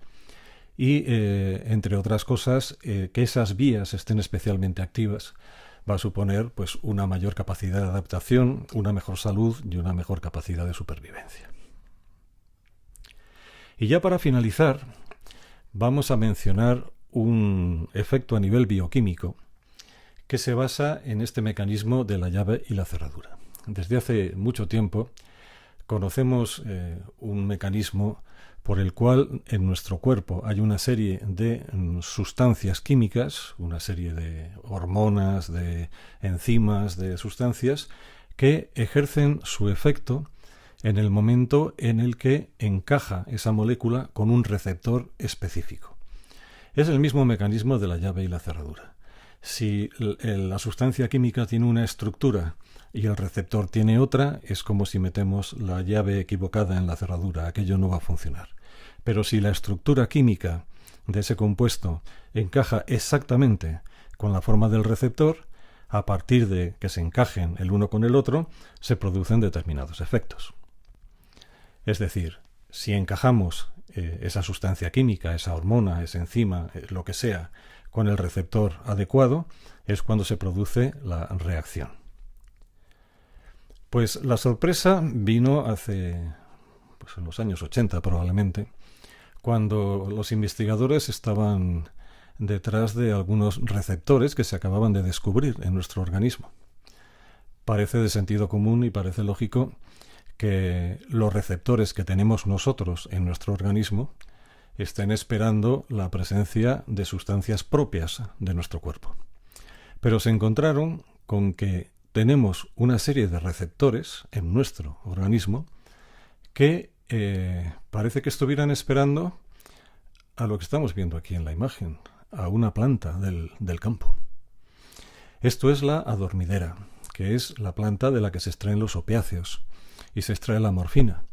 S1: y, entre otras cosas, que esas vías estén especialmente activas va a suponer pues una mayor capacidad de adaptación, una mejor salud y una mejor capacidad de supervivencia. Y ya para finalizar, vamos a mencionar un efecto a nivel bioquímico que se basa en este mecanismo de la llave y la cerradura. Desde hace mucho tiempo conocemos un mecanismo por el cual en nuestro cuerpo hay una serie de sustancias químicas, una serie de hormonas, de enzimas, de sustancias que ejercen su efecto en el momento en el que encaja esa molécula con un receptor específico. Es el mismo mecanismo de la llave y la cerradura. Si la sustancia química tiene una estructura y el receptor tiene otra, es como si metemos la llave equivocada en la cerradura, aquello no va a funcionar. Pero si la estructura química de ese compuesto encaja exactamente con la forma del receptor, a partir de que se encajen el uno con el otro, se producen determinados efectos. Es decir, si encajamos esa sustancia química, esa hormona, esa enzima, lo que sea, con el receptor adecuado, es cuando se produce la reacción. Pues la sorpresa vino hace, en los años 80 probablemente, cuando los investigadores estaban detrás de algunos receptores que se acababan de descubrir en nuestro organismo. Parece de sentido común y parece lógico que los receptores que tenemos nosotros en nuestro organismo estén esperando la presencia de sustancias propias de nuestro cuerpo. Pero se encontraron con que tenemos una serie de receptores en nuestro organismo que parece que estuvieran esperando a lo que estamos viendo aquí en la imagen, a una planta del campo. Esto es la adormidera, que es la planta de la que se extraen los opiáceos y se extrae la morfina.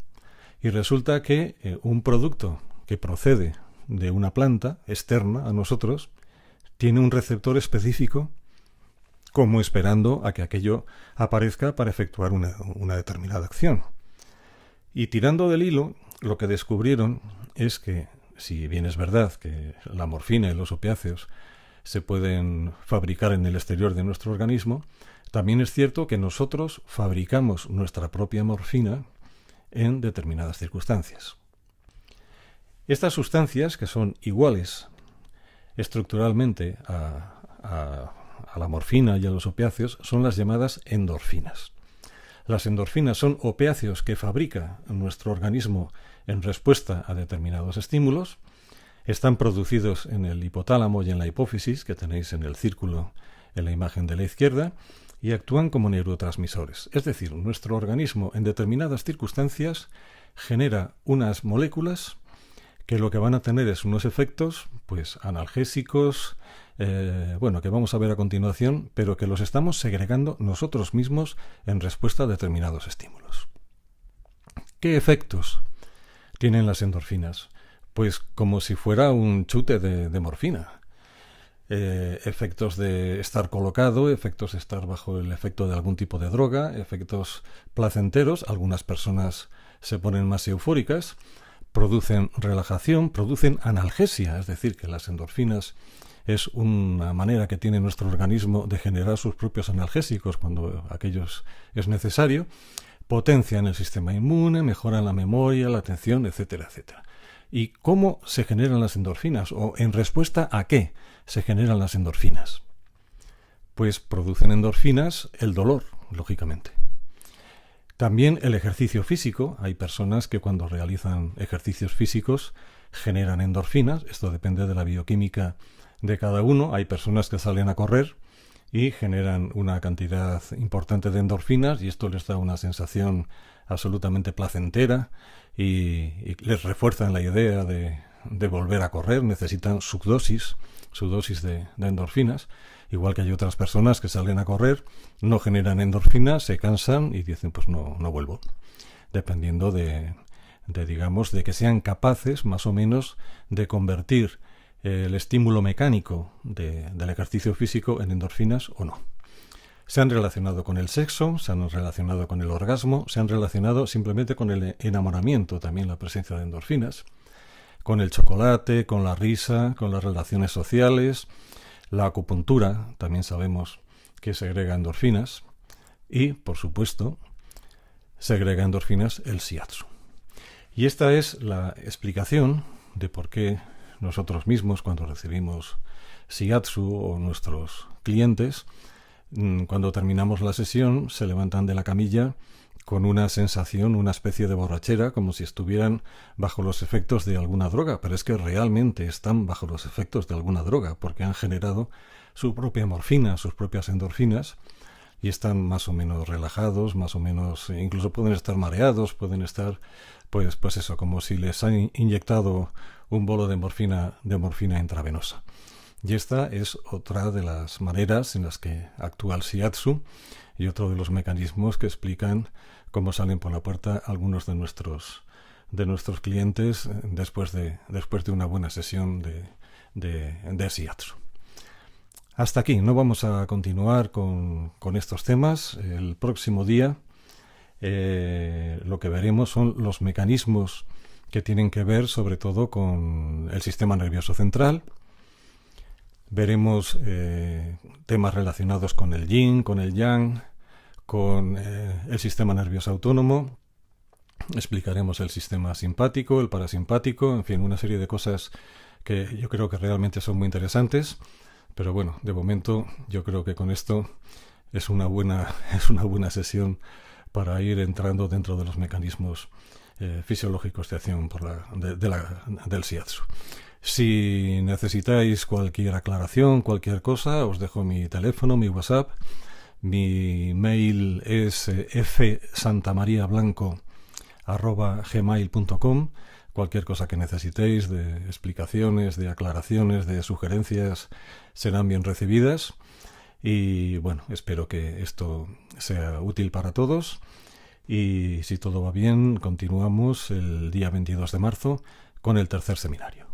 S1: Y resulta que un producto que procede de una planta externa a nosotros tiene un receptor específico, como esperando a que aquello aparezca para efectuar una determinada acción. Y tirando del hilo, lo que descubrieron es que, si bien es verdad que la morfina y los opiáceos se pueden fabricar en el exterior de nuestro organismo, también es cierto que nosotros fabricamos nuestra propia morfina en determinadas circunstancias. Estas sustancias, que son iguales estructuralmente a la morfina y a los opiáceos, son las llamadas endorfinas. Las endorfinas son opiáceos que fabrica nuestro organismo en respuesta a determinados estímulos. Están producidos en el hipotálamo y en la hipófisis, que tenéis en el círculo en la imagen de la izquierda, y actúan como neurotransmisores. Es decir, nuestro organismo en determinadas circunstancias genera unas moléculas que lo que van a tener es unos efectos analgésicos, que vamos a ver a continuación, pero que los estamos segregando nosotros mismos en respuesta a determinados estímulos. ¿Qué efectos tienen las endorfinas? Pues como si fuera un chute de morfina. Efectos de estar colocado, efectos de estar bajo el efecto de algún tipo de droga, efectos placenteros. Algunas personas se ponen más eufóricas, producen relajación, producen analgesia, es decir, que las endorfinas es una manera que tiene nuestro organismo de generar sus propios analgésicos cuando aquello es necesario, potencian el sistema inmune, mejoran la memoria, la atención, etcétera, etcétera. ¿Y cómo se generan las endorfinas? ¿O en respuesta a qué se generan las endorfinas? Pues producen endorfinas el dolor, lógicamente. También el ejercicio físico. Hay personas que cuando realizan ejercicios físicos generan endorfinas. Esto depende de la bioquímica de cada uno. Hay personas que salen a correr y generan una cantidad importante de endorfinas y esto les da una sensación absolutamente placentera y les refuerzan la idea de volver a correr. Necesitan su dosis de endorfinas, igual que hay otras personas que salen a correr, no generan endorfinas, se cansan y dicen pues no vuelvo, dependiendo de que sean capaces más o menos de convertir el estímulo mecánico del ejercicio físico en endorfinas o no. Se han relacionado con el sexo, se han relacionado con el orgasmo, se han relacionado simplemente con el enamoramiento, también la presencia de endorfinas, con el chocolate, con la risa, con las relaciones sociales. La acupuntura también sabemos que segrega endorfinas. Y, por supuesto, segrega endorfinas el shiatsu. Y esta es la explicación de por qué nosotros mismos, cuando recibimos shiatsu, o nuestros clientes, cuando terminamos la sesión, se levantan de la camilla con una sensación, una especie de borrachera, como si estuvieran bajo los efectos de alguna droga, pero es que realmente están bajo los efectos de alguna droga, porque han generado su propia morfina, sus propias endorfinas, y están más o menos relajados, más o menos, incluso pueden estar mareados, pueden estar, pues eso, como si les han inyectado un bolo de morfina intravenosa. Y esta es otra de las maneras en las que actúa el shiatsu y otro de los mecanismos que explican cómo salen por la puerta algunos de nuestros clientes después de una buena sesión de shiatsu. Hasta aquí, no vamos a continuar con estos temas. El próximo día lo que veremos son los mecanismos que tienen que ver sobre todo con el sistema nervioso central. Veremos temas relacionados con el yin, con el yang, con el sistema nervioso autónomo. Explicaremos el sistema simpático, el parasimpático, en fin, una serie de cosas que yo creo que realmente son muy interesantes. Pero bueno, de momento yo creo que con esto es una buena sesión para ir entrando dentro de los mecanismos fisiológicos de acción del shiatsu. Si necesitáis cualquier aclaración, cualquier cosa, os dejo mi teléfono, mi WhatsApp. Mi mail es fsantamariablanco@gmail.com. Cualquier cosa que necesitéis, de explicaciones, de aclaraciones, de sugerencias, serán bien recibidas. Y bueno, espero que esto sea útil para todos. Y si todo va bien, continuamos el día 22 de marzo con el tercer seminario.